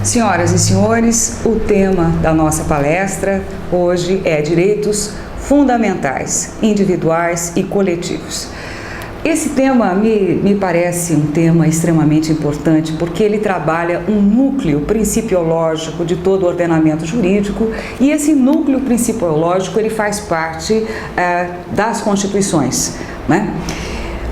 Senhoras e senhores, o tema da nossa palestra hoje é direitos fundamentais, individuais e coletivos. Esse tema me parece um tema extremamente importante porque ele trabalha um núcleo principiológico de todo o ordenamento jurídico e esse núcleo principiológico ele faz parte das constituições, né?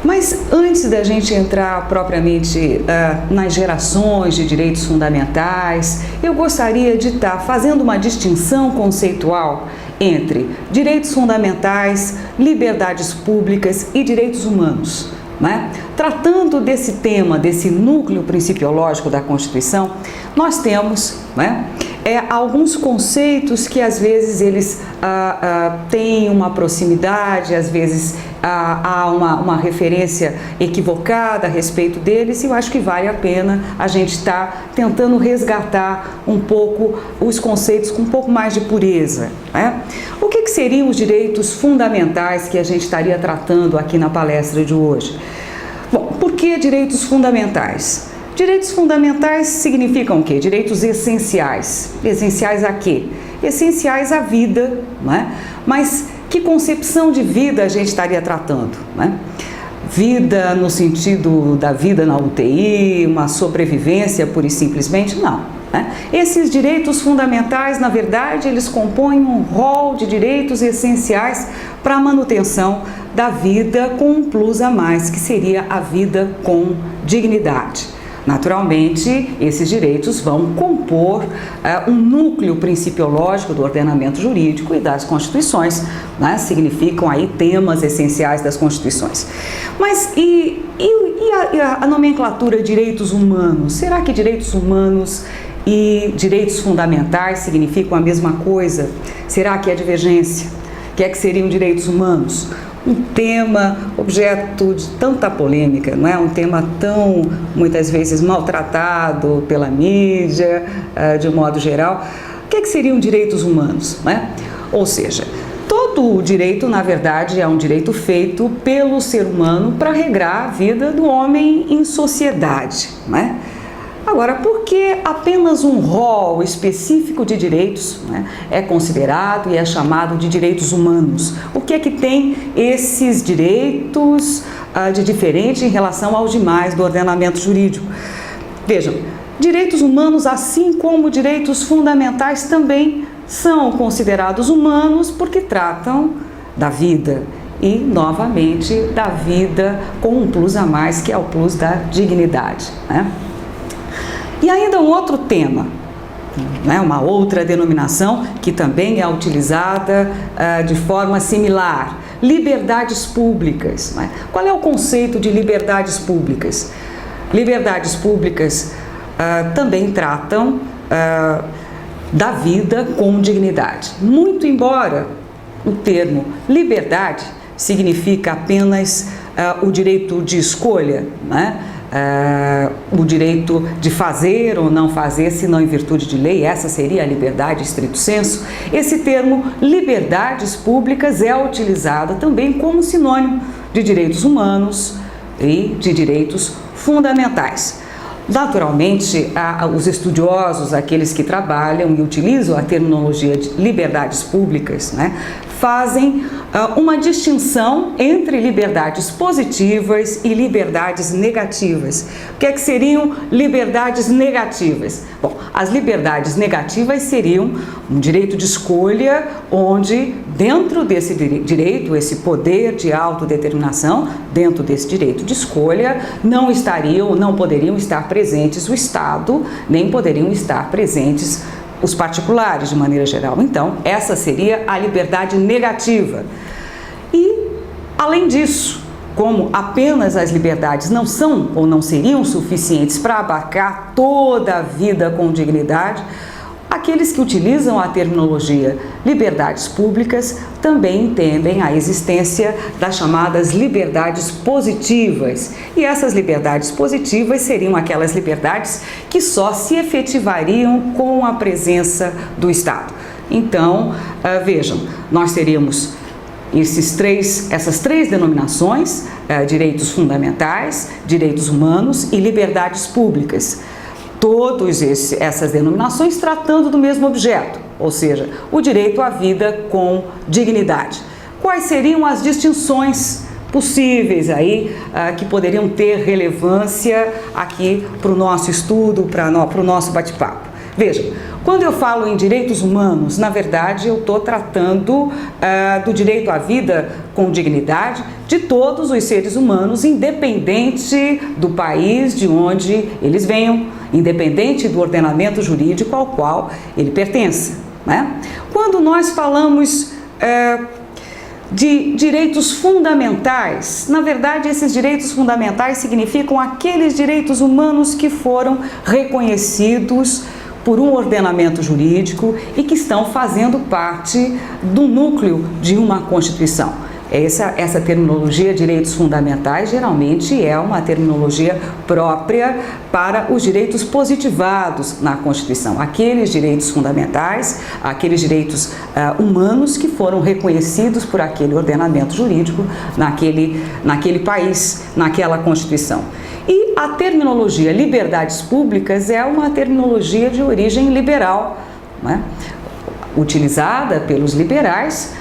Mas antes da gente entrar propriamente nas gerações de direitos fundamentais, eu gostaria de estar fazendo uma distinção conceitual entre direitos fundamentais, liberdades públicas e direitos humanos, né? Tratando desse tema, desse núcleo principiológico da Constituição, nós temos, né, alguns conceitos que às vezes eles têm uma proximidade, às vezes há uma referência equivocada a respeito deles, e eu acho que vale a pena a gente estar tentando resgatar um pouco os conceitos com um pouco mais de pureza, né? O que seriam os direitos fundamentais que a gente estaria tratando aqui na palestra de hoje? Bom, por que direitos fundamentais? Direitos fundamentais significam o quê? Direitos essenciais. Essenciais a quê? Essenciais à vida, né? Mas que concepção de vida a gente estaria tratando, né? Vida no sentido da vida na UTI, uma sobrevivência pura e simplesmente? Não, né? Esses direitos fundamentais, na verdade, eles compõem um rol de direitos essenciais para a manutenção da vida com um plus a mais, que seria a vida com dignidade. Naturalmente, esses direitos vão compor um núcleo principiológico do ordenamento jurídico e das constituições, né? Significam aí temas essenciais das constituições. Mas e a nomenclatura direitos humanos? Será que direitos humanos e direitos fundamentais significam a mesma coisa? Será que há divergência? O que é que seriam direitos humanos? Um tema objeto de tanta polêmica, não é? Um tema tão, muitas vezes, maltratado pela mídia, de um modo geral. O que seriam direitos humanos, né? Ou seja, todo o direito, na verdade, é um direito feito pelo ser humano para regrar a vida do homem em sociedade, né? Agora, por que apenas um rol específico de direitos, né, é considerado e é chamado de direitos humanos? O que é que tem esses direitos de diferente em relação aos demais do ordenamento jurídico? Vejam, direitos humanos, assim como direitos fundamentais, também são considerados humanos porque tratam da vida e, novamente, da vida com um plus a mais, que é o plus da dignidade, né? E ainda um outro tema, né, uma outra denominação que também é utilizada de forma similar, liberdades públicas, né? Qual é o conceito de liberdades públicas? Liberdades públicas também tratam da vida com dignidade. Muito embora o termo liberdade significa apenas o direito de escolha, né? O direito de fazer ou não fazer, se não em virtude de lei, essa seria a liberdade estrito sensu. Esse termo liberdades públicas é utilizado também como sinônimo de direitos humanos e de direitos fundamentais. Naturalmente, os estudiosos, aqueles que trabalham e utilizam a terminologia de liberdades públicas, né, fazem uma distinção entre liberdades positivas e liberdades negativas. O que seriam liberdades negativas? Bom, as liberdades negativas seriam um direito de escolha, onde dentro desse direito, esse poder de autodeterminação, dentro desse direito de escolha, não poderiam estar presentes o Estado, nem poderiam estar presentes os particulares, de maneira geral. Então, essa seria a liberdade negativa. E, além disso, como apenas as liberdades não são ou não seriam suficientes para abarcar toda a vida com dignidade, aqueles que utilizam a terminologia liberdades públicas também entendem a existência das chamadas liberdades positivas. E essas liberdades positivas seriam aquelas liberdades que só se efetivariam com a presença do Estado. Então, vejam, nós teríamos essas três denominações, direitos fundamentais, direitos humanos e liberdades públicas. todas essas denominações tratando do mesmo objeto, ou seja, o direito à vida com dignidade. Quais seriam as distinções possíveis aí que poderiam ter relevância aqui para o nosso estudo, para o nosso bate-papo? Veja, quando eu falo em direitos humanos, na verdade eu estou tratando do direito à vida com dignidade de todos os seres humanos, independente do país de onde eles venham, independente do ordenamento jurídico ao qual ele pertence, né? Quando nós falamos de direitos fundamentais, na verdade esses direitos fundamentais significam aqueles direitos humanos que foram reconhecidos por um ordenamento jurídico e que estão fazendo parte do núcleo de uma Constituição. Essa terminologia direitos fundamentais geralmente é uma terminologia própria para os direitos positivados na Constituição. Aqueles direitos fundamentais, aqueles direitos humanos que foram reconhecidos por aquele ordenamento jurídico naquele país, naquela Constituição. E a terminologia liberdades públicas é uma terminologia de origem liberal, né? Utilizada pelos liberais,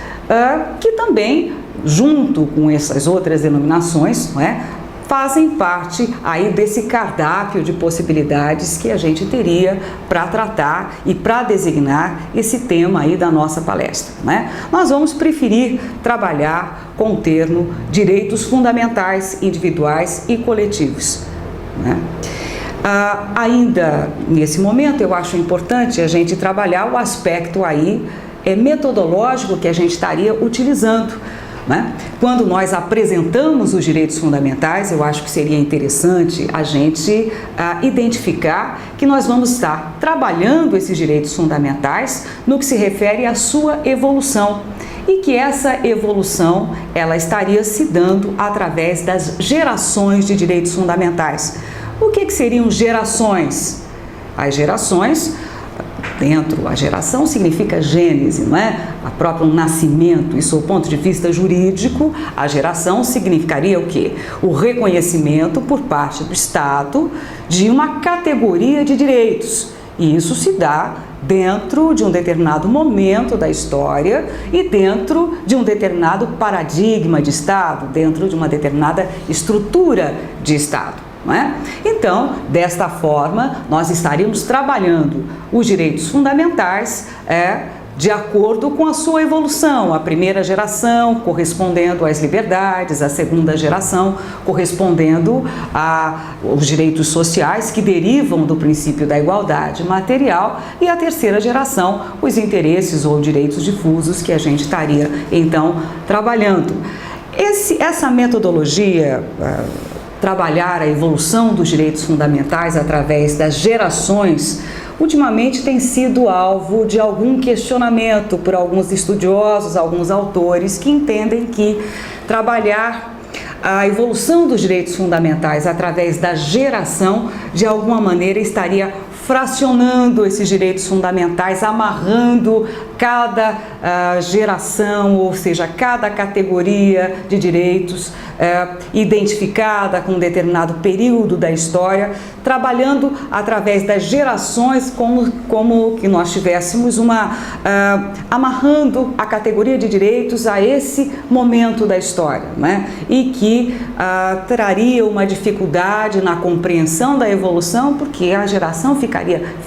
que também, junto com essas outras denominações, né, fazem parte aí desse cardápio de possibilidades que a gente teria para tratar e para designar esse tema aí da nossa palestra, né? Nós vamos preferir trabalhar com o termo direitos fundamentais, individuais e coletivos, né? Ainda nesse momento eu acho importante a gente trabalhar o aspecto aí metodológico que a gente estaria utilizando, né? Quando nós apresentamos os direitos fundamentais, eu acho que seria interessante a gente identificar que nós vamos estar trabalhando esses direitos fundamentais no que se refere à sua evolução e que essa evolução ela estaria se dando através das gerações de direitos fundamentais. O que seriam gerações? As gerações, a geração significa gênese, não é? A próprio nascimento, e sob o ponto de vista jurídico, a geração significaria o quê? O reconhecimento por parte do Estado de uma categoria de direitos. E isso se dá dentro de um determinado momento da história e dentro de um determinado paradigma de Estado, dentro de uma determinada estrutura de Estado. Não é? Então, desta forma, nós estaríamos trabalhando os direitos fundamentais de acordo com a sua evolução. A primeira geração correspondendo às liberdades, a segunda geração correspondendo aos direitos sociais que derivam do princípio da igualdade material e a terceira geração, os interesses ou direitos difusos que a gente estaria, então, trabalhando. Essa metodologia, trabalhar a evolução dos direitos fundamentais através das gerações, ultimamente tem sido alvo de algum questionamento por alguns estudiosos, alguns autores que entendem que trabalhar a evolução dos direitos fundamentais através da geração, de alguma maneira estaria fracionando esses direitos fundamentais, amarrando cada geração, ou seja, cada categoria de direitos identificada com um determinado período da história, trabalhando através das gerações como que nós tivéssemos amarrando a categoria de direitos a esse momento da história, né? E que traria uma dificuldade na compreensão da evolução, porque a geração ficaria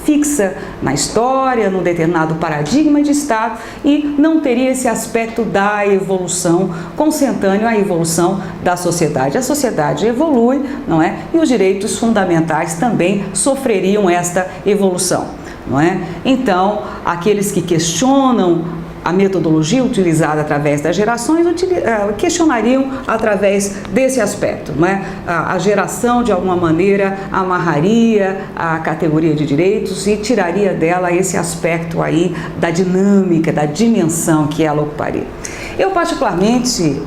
fixa na história, num determinado paradigma de Estado e não teria esse aspecto da evolução consentâneo à evolução da sociedade. A sociedade evolui, não é? E os direitos fundamentais também sofreriam esta evolução, não é? Então, aqueles que questionam a metodologia utilizada através das gerações questionariam através desse aspecto, não é? A geração, de alguma maneira, amarraria a categoria de direitos e tiraria dela esse aspecto aí da dinâmica, da dimensão que ela ocuparia. Eu, particularmente,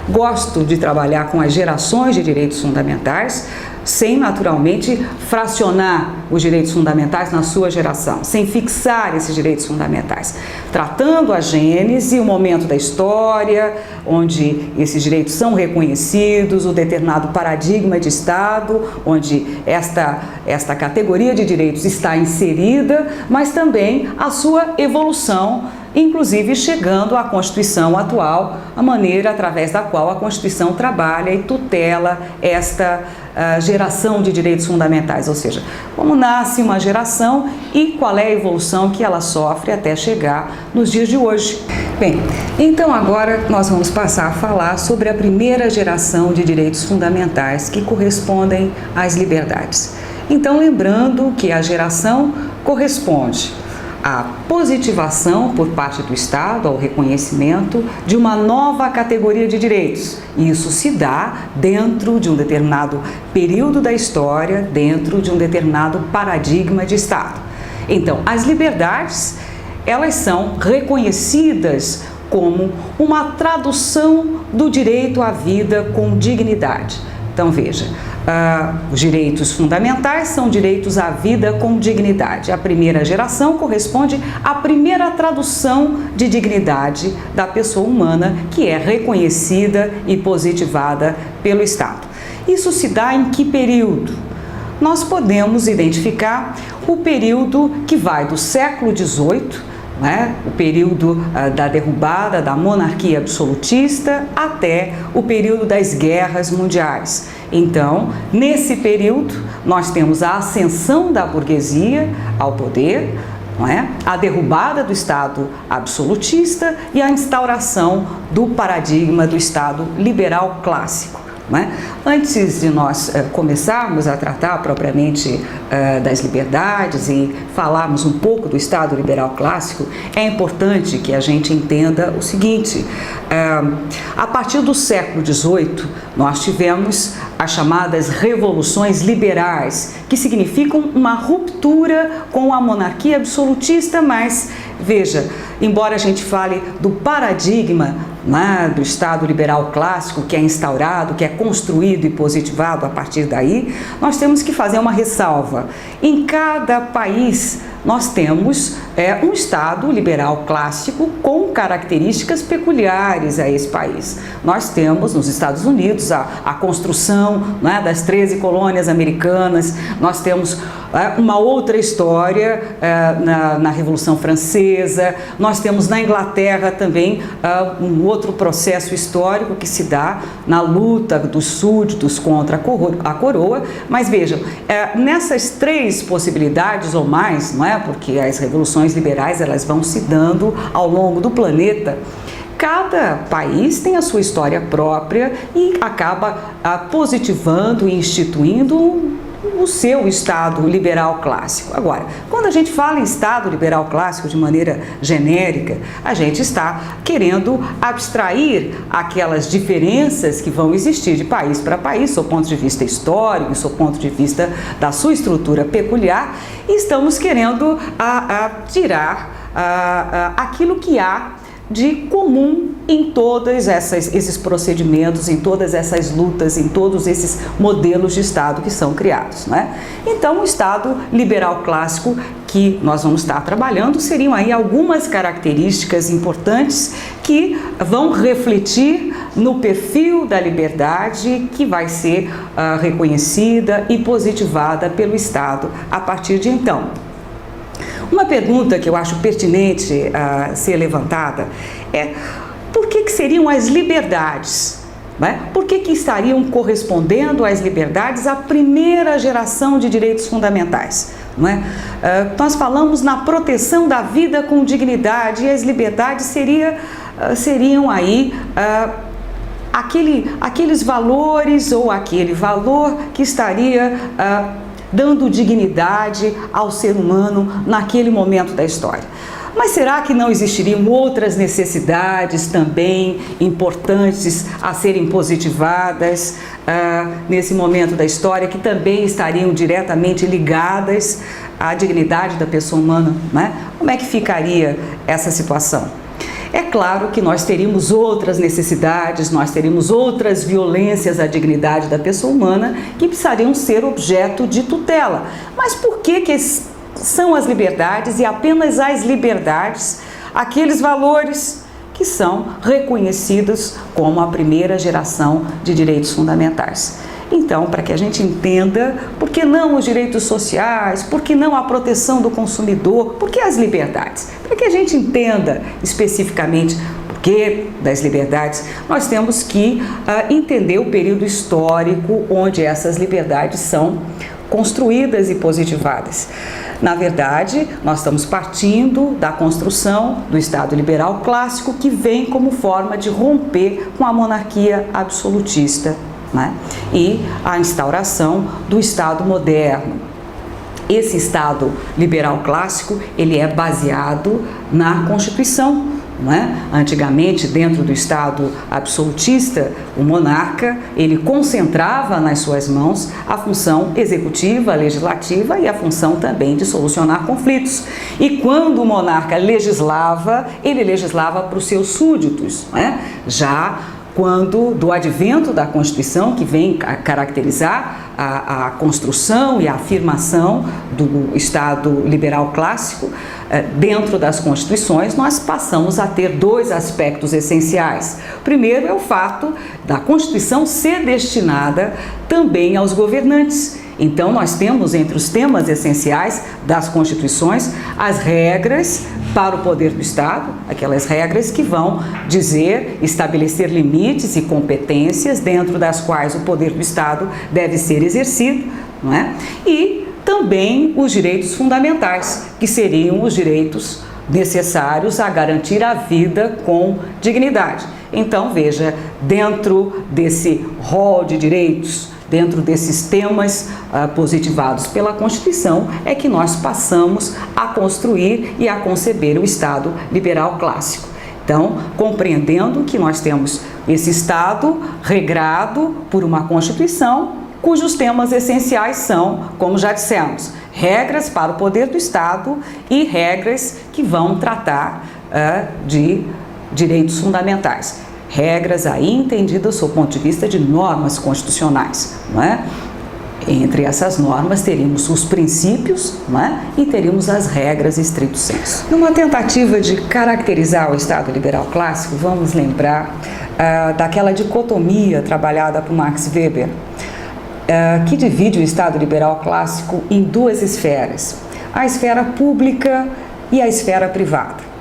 gosto de trabalhar com as gerações de direitos fundamentais, sem naturalmente fracionar os direitos fundamentais na sua geração, sem fixar esses direitos fundamentais, tratando a gênese, o momento da história, onde esses direitos são reconhecidos, o determinado paradigma de Estado, onde esta categoria de direitos está inserida, mas também a sua evolução, inclusive chegando à Constituição atual, a maneira através da qual a Constituição trabalha e tutela esta geração de direitos fundamentais, ou seja, como nasce uma geração e qual é a evolução que ela sofre até chegar nos dias de hoje. Bem, então agora nós vamos passar a falar sobre a primeira geração de direitos fundamentais que correspondem às liberdades. Então, lembrando que a geração corresponde a positivação por parte do Estado, ao reconhecimento de uma nova categoria de direitos. E isso se dá dentro de um determinado período da história, dentro de um determinado paradigma de Estado. Então, as liberdades, elas são reconhecidas como uma tradução do direito à vida com dignidade. Então, veja, os direitos fundamentais são direitos à vida com dignidade. A primeira geração corresponde à primeira tradução de dignidade da pessoa humana, que é reconhecida e positivada pelo Estado. Isso se dá em que período? Nós podemos identificar o período que vai do século XVIII, o período da derrubada da monarquia absolutista até o período das guerras mundiais. Então, nesse período, nós temos a ascensão da burguesia ao poder, a derrubada do Estado absolutista e a instauração do paradigma do Estado liberal clássico. Antes de nós começarmos a tratar propriamente das liberdades e falarmos um pouco do Estado liberal clássico, é importante que a gente entenda o seguinte: a partir do século XVIII, nós tivemos as chamadas revoluções liberais, que significam uma ruptura com a monarquia absolutista, mas veja, embora a gente fale do paradigma do Estado liberal clássico que é instaurado, que é construído e positivado a partir daí, nós temos que fazer uma ressalva. Em cada país nós temos um Estado liberal clássico com características peculiares a esse país. Nós temos nos Estados Unidos a construção das 13 colônias americanas, nós temos uma outra história na Revolução Francesa, nós temos na Inglaterra também um outro processo histórico que se dá na luta dos súditos contra a coroa, mas vejam, nessas três possibilidades ou mais, porque as revoluções liberais elas vão se dando ao longo do planeta, cada país tem a sua história própria e acaba positivando e instituindo o seu Estado liberal clássico. Agora, quando a gente fala em Estado liberal clássico de maneira genérica, a gente está querendo abstrair aquelas diferenças que vão existir de país para país, do ponto de vista histórico, do ponto de vista da sua estrutura peculiar, e estamos querendo tirar aquilo que há de comum em todos esses procedimentos, em todas essas lutas, em todos esses modelos de Estado que são criados. Então, o Estado liberal clássico que nós vamos estar trabalhando seriam aí algumas características importantes que vão refletir no perfil da liberdade que vai ser reconhecida e positivada pelo Estado a partir de então. Uma pergunta que eu acho pertinente a ser levantada é: por que seriam as liberdades? Por que estariam correspondendo às liberdades a primeira geração de direitos fundamentais? Nós falamos na proteção da vida com dignidade e as liberdades seriam aí aqueles valores ou aquele valor que estaria dando dignidade ao ser humano naquele momento da história. Mas será que não existiriam outras necessidades também importantes a serem positivadas nesse momento da história, que também estariam diretamente ligadas à dignidade da pessoa humana? Como é que ficaria essa situação? É claro que nós teríamos outras necessidades, nós teríamos outras violências à dignidade da pessoa humana que precisariam ser objeto de tutela. Mas por que são as liberdades e apenas as liberdades aqueles valores que são reconhecidos como a primeira geração de direitos fundamentais? Então, para que a gente entenda por que não os direitos sociais, por que não a proteção do consumidor, por que as liberdades? Para que a gente entenda especificamente por que das liberdades, nós temos que entender o período histórico onde essas liberdades são construídas e positivadas. Na verdade, nós estamos partindo da construção do Estado liberal clássico, que vem como forma de romper com a monarquia absolutista, né? E a instauração do Estado moderno. Esse Estado liberal clássico, ele é baseado na Constituição, né? Antigamente, dentro do Estado absolutista, o monarca, ele concentrava nas suas mãos a função executiva, legislativa e a função também de solucionar conflitos. E quando o monarca legislava, ele legislava para os seus súditos, né? Já quando do advento da Constituição, que vem caracterizar a construção e a afirmação do Estado liberal clássico, dentro das Constituições, nós passamos a ter dois aspectos essenciais. O primeiro é o fato da Constituição ser destinada também aos governantes. Então, nós temos entre os temas essenciais das Constituições as regras para o poder do Estado, aquelas regras que vão estabelecer limites e competências dentro das quais o poder do Estado deve ser exercido, não é? E também os direitos fundamentais, que seriam os direitos necessários a garantir a vida com dignidade. Então, veja, dentro desse rol de direitos, dentro desses temas positivados pela Constituição, é que nós passamos a construir e a conceber o Estado liberal clássico. Então, compreendendo que nós temos esse Estado regrado por uma Constituição, cujos temas essenciais são, como já dissemos, regras para o poder do Estado e regras que vão tratar de direitos fundamentais. Regras aí entendidas sob o ponto de vista de normas constitucionais, não é? Entre essas normas teríamos os princípios, não é? E teríamos as regras estrito sensu. Numa tentativa de caracterizar o Estado liberal clássico, vamos lembrar daquela dicotomia trabalhada por Max Weber, que divide o Estado liberal clássico em duas esferas, a esfera pública e a esfera privada,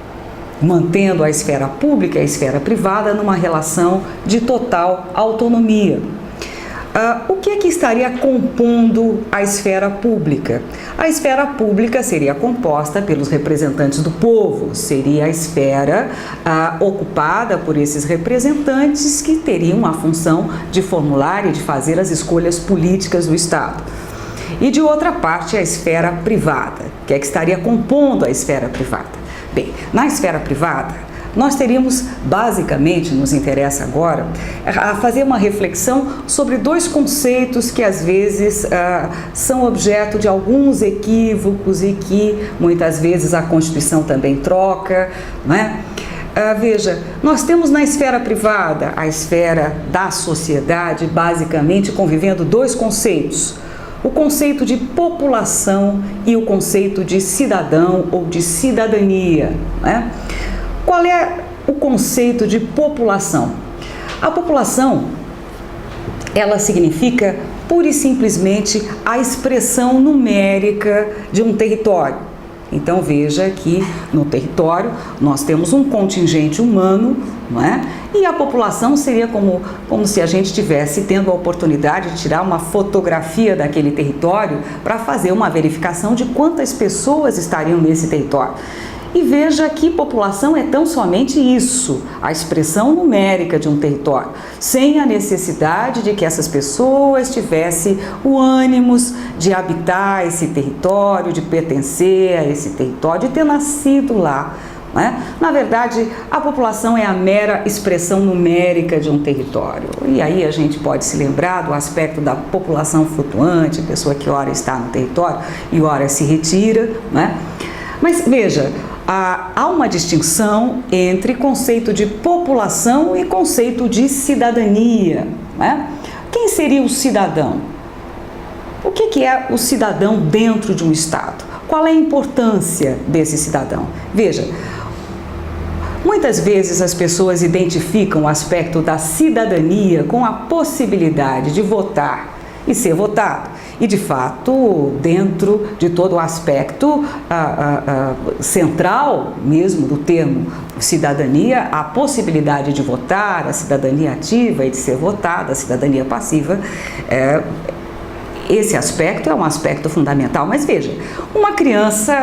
mantendo a esfera pública e a esfera privada numa relação de total autonomia. O que é que estaria compondo a esfera pública? A esfera pública seria composta pelos representantes do povo, seria a esfera ocupada por esses representantes que teriam a função de formular e de fazer as escolhas políticas do Estado. E de outra parte, a esfera privada, que é que estaria compondo a esfera privada. Bem, na esfera privada, nós teríamos, basicamente, nos interessa agora, a fazer uma reflexão sobre dois conceitos que às vezes são objeto de alguns equívocos e que muitas vezes a Constituição também troca, não é? Veja, nós temos na esfera privada a esfera da sociedade, basicamente convivendo dois conceitos. O conceito de população e o conceito de cidadão ou de cidadania, né? Qual é o conceito de população? A população, ela significa pura e simplesmente a expressão numérica de um território. Então veja que no território nós temos um contingente humano, não é? E a população seria como se a gente estivesse tendo a oportunidade de tirar uma fotografia daquele território para fazer uma verificação de quantas pessoas estariam nesse território. E veja que população é tão somente isso, a expressão numérica de um território, sem a necessidade de que essas pessoas tivessem o ânimo de habitar esse território, de pertencer a esse território, de ter nascido lá, né? Na verdade, a população é a mera expressão numérica de um território. E aí a gente pode se lembrar do aspecto da população flutuante, pessoa que ora está no território e ora se retira, né? Mas veja, há uma distinção entre conceito de população e conceito de cidadania, né? Quem seria o cidadão? O que é o cidadão dentro de um Estado? Qual é a importância desse cidadão? Veja, muitas vezes as pessoas identificam o aspecto da cidadania com a possibilidade de votar e ser votado. E, de fato, dentro de todo o aspecto central mesmo do termo cidadania, a possibilidade de votar, a cidadania ativa e de ser votada, a cidadania passiva, esse aspecto é um aspecto fundamental. Mas veja, uma criança,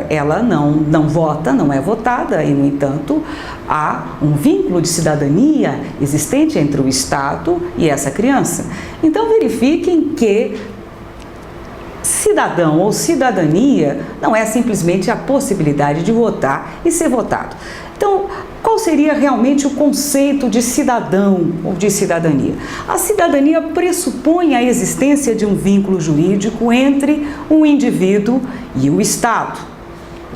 ela não vota, não é votada, e, no entanto, há um vínculo de cidadania existente entre o Estado e essa criança. Então, verifiquem que cidadão ou cidadania não é simplesmente a possibilidade de votar e ser votado. Então, qual seria realmente o conceito de cidadão ou de cidadania? A cidadania pressupõe a existência de um vínculo jurídico entre o indivíduo e o Estado,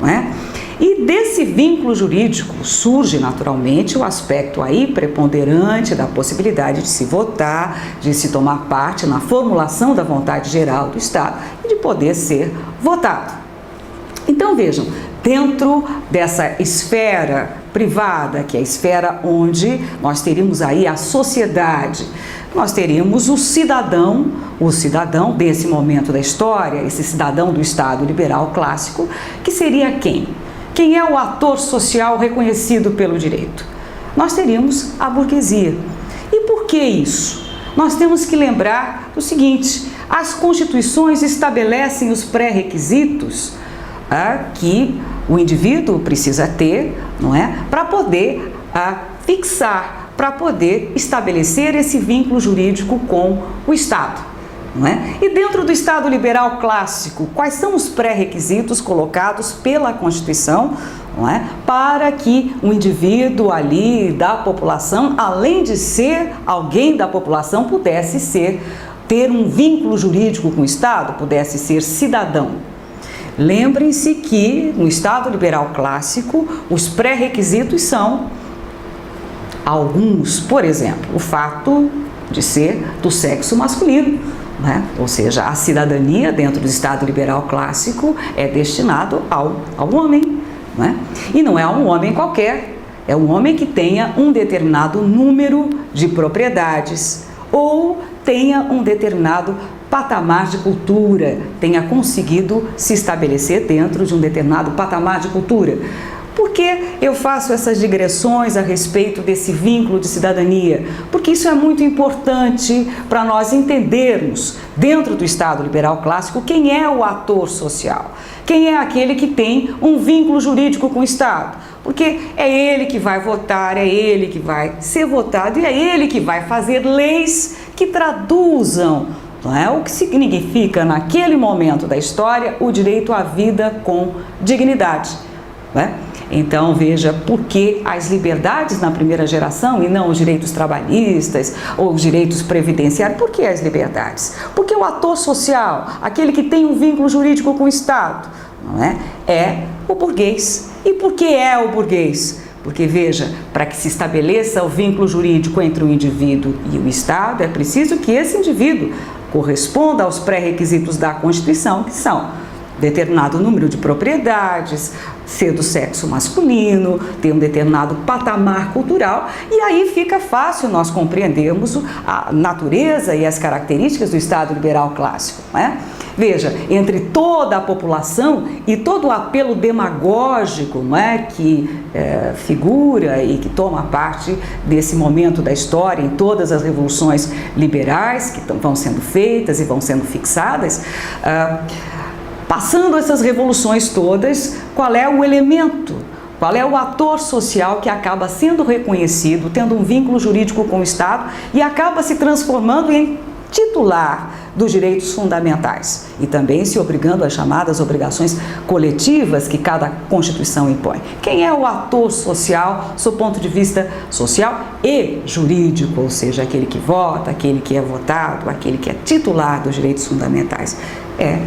não é? E desse vínculo jurídico surge naturalmente o aspecto aí preponderante da possibilidade de se votar, de se tomar parte na formulação da vontade geral do Estado e de poder ser votado. Então vejam, dentro dessa esfera privada, que é a esfera onde nós teríamos aí a sociedade, nós teríamos o cidadão desse momento da história, esse cidadão do Estado liberal clássico, que seria quem? Quem é o ator social reconhecido pelo direito? Nós teríamos a burguesia. E por que isso? Nós temos que lembrar o seguinte: as constituições estabelecem os pré-requisitos que o indivíduo precisa ter, não é, para poder fixar, para poder estabelecer esse vínculo jurídico com o Estado. Não é? E dentro do Estado liberal clássico, quais são os pré-requisitos colocados pela Constituição, não é, para que um indivíduo ali da população, além de ser alguém da população, pudesse ter um vínculo jurídico com o Estado, pudesse ser cidadão? Lembrem-se que no Estado liberal clássico, os pré-requisitos são alguns, por exemplo, o fato de ser do sexo masculino, né? Ou seja, a cidadania dentro do Estado liberal clássico é destinado ao homem, né? E não é um homem qualquer, é um homem que tenha um determinado número de propriedades ou tenha um determinado patamar de cultura, tenha conseguido se estabelecer dentro de um determinado patamar de cultura. Por que eu faço essas digressões a respeito desse vínculo de cidadania? Porque isso é muito importante para nós entendermos, dentro do Estado liberal clássico, quem é o ator social, quem é aquele que tem um vínculo jurídico com o Estado. Porque é ele que vai votar, é ele que vai ser votado e é ele que vai fazer leis que traduzam, não é, o que significa, naquele momento da história, o direito à vida com dignidade, não é? Então, veja, por que as liberdades na primeira geração e não os direitos trabalhistas ou os direitos previdenciários? Por que as liberdades? Porque o ator social, aquele que tem um vínculo jurídico com o Estado, não é o burguês. E por que é o burguês? Porque, veja, para que se estabeleça o vínculo jurídico entre o indivíduo e o Estado, é preciso que esse indivíduo corresponda aos pré-requisitos da Constituição, que são determinado número de propriedades, ser do sexo masculino, ter um determinado patamar cultural, e aí fica fácil nós compreendermos a natureza e as características do Estado liberal clássico, né? Veja, entre toda a população e todo o apelo demagógico, não é, que figura e que toma parte desse momento da história em todas as revoluções liberais que vão sendo feitas e vão sendo fixadas, passando essas revoluções todas, qual é o elemento, qual é o ator social que acaba sendo reconhecido, tendo um vínculo jurídico com o Estado e acaba se transformando em titular dos direitos fundamentais e também se obrigando às chamadas obrigações coletivas que cada Constituição impõe. Quem é o ator social, sob o ponto de vista social e jurídico, ou seja, aquele que vota, aquele que é votado, aquele que é titular dos direitos fundamentais? É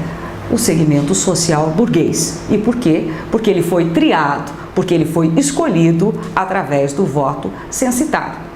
o segmento social burguês. E por quê? Porque ele foi triado, porque ele foi escolhido através do voto censitário.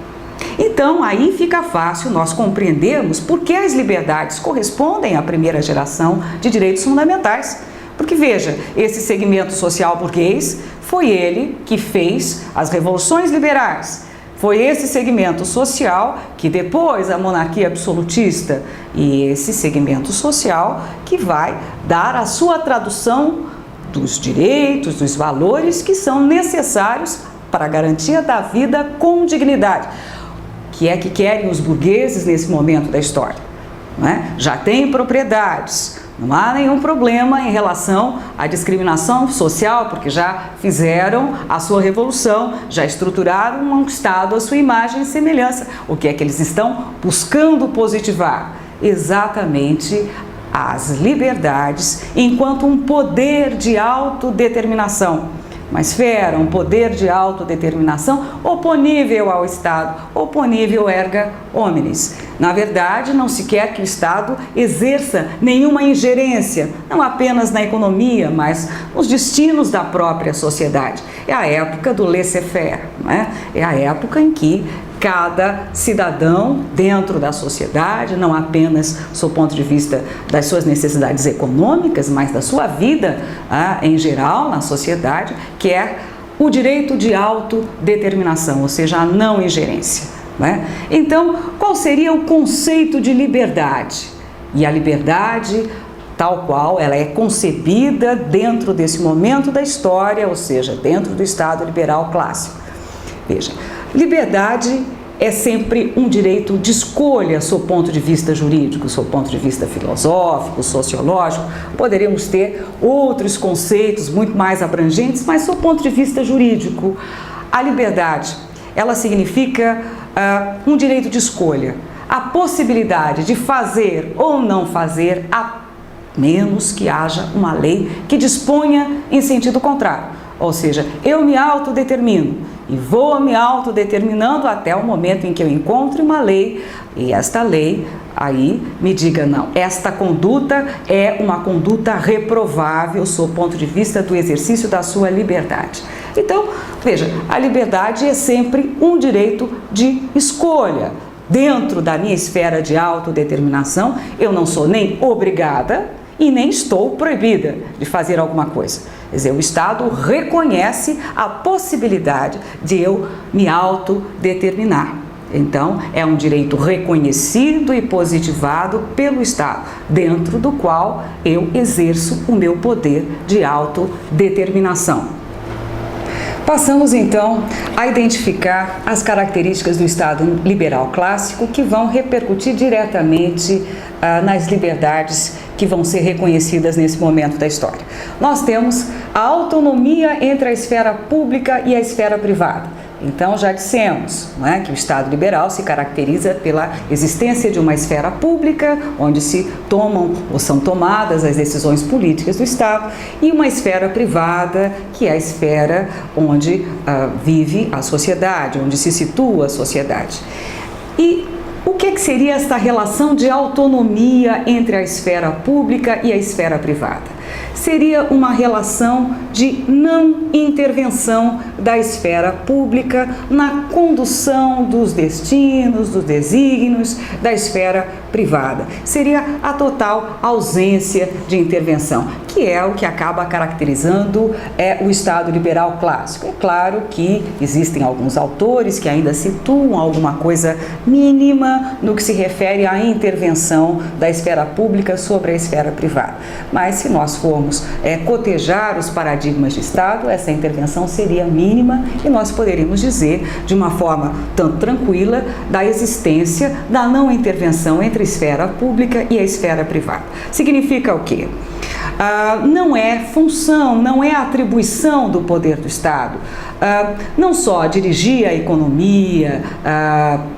Então, aí fica fácil nós compreendermos por que as liberdades correspondem à primeira geração de direitos fundamentais. Porque, veja, esse segmento social burguês foi ele que fez as revoluções liberais. Foi esse segmento social que depois a monarquia absolutista, e esse segmento social que vai dar a sua tradução dos direitos, dos valores que são necessários para a garantia da vida com dignidade. Que é que querem os burgueses nesse momento da história, não é? Já têm propriedades, não há nenhum problema em relação à discriminação social, porque já fizeram a sua revolução, já estruturaram um Estado à sua imagem e semelhança. O que é que eles estão buscando positivar? Exatamente as liberdades enquanto um poder de autodeterminação. Uma esfera, um poder de autodeterminação oponível ao Estado, oponível erga omnes. Na verdade, não se quer que o Estado exerça nenhuma ingerência, não apenas na economia, mas nos destinos da própria sociedade. É a época do laissez-faire, né? É a época em que cada cidadão dentro da sociedade, não apenas sob o ponto de vista das suas necessidades econômicas, mas da sua vida em geral na sociedade, quer o direito de autodeterminação, ou seja, a não ingerência, né? Então, qual seria o conceito de liberdade? E a liberdade, tal qual ela é concebida dentro desse momento da história, ou seja, dentro do Estado liberal clássico. Veja, liberdade é sempre um direito de escolha sob o ponto de vista jurídico, sob o ponto de vista filosófico, sociológico. Poderíamos ter outros conceitos muito mais abrangentes, mas sob o ponto de vista jurídico, a liberdade, ela significa um direito de escolha, a possibilidade de fazer ou não fazer, a menos que haja uma lei que disponha em sentido contrário. Ou seja, eu me autodetermino e vou me autodeterminando até o momento em que eu encontre uma lei e esta lei aí me diga, não, esta conduta é uma conduta reprovável sob o ponto de vista do exercício da sua liberdade. Então, veja, a liberdade é sempre um direito de escolha. Dentro da minha esfera de autodeterminação, eu não sou nem obrigada e nem estou proibida de fazer alguma coisa. Quer dizer, o Estado reconhece a possibilidade de eu me autodeterminar. Então, é um direito reconhecido e positivado pelo Estado, dentro do qual eu exerço o meu poder de autodeterminação. Passamos então a identificar as características do Estado liberal clássico que vão repercutir diretamente nas liberdades que vão ser reconhecidas nesse momento da história. Nós temos a autonomia entre a esfera pública e a esfera privada. Então, já dissemos, não é, que o Estado liberal se caracteriza pela existência de uma esfera pública, onde se tomam ou são tomadas as decisões políticas do Estado, e uma esfera privada, que é a esfera onde vive a sociedade, onde se situa a sociedade. E o que seria esta relação de autonomia entre a esfera pública e a esfera privada? Seria uma relação de não intervenção da esfera pública na condução dos destinos, dos desígnios da esfera privada. Seria a total ausência de intervenção, que é o que acaba caracterizando o Estado liberal clássico. É claro que existem alguns autores que ainda situam alguma coisa mínima no que se refere à intervenção da esfera pública sobre a esfera privada. Mas se nós formos cotejar os paradigmas de Estado, essa intervenção seria mínima e nós poderíamos dizer, de uma forma tanto tranquila, da existência da não intervenção entre a esfera pública e a esfera privada. Significa o quê? Não é função, não é atribuição do poder do Estado, não só dirigir a economia,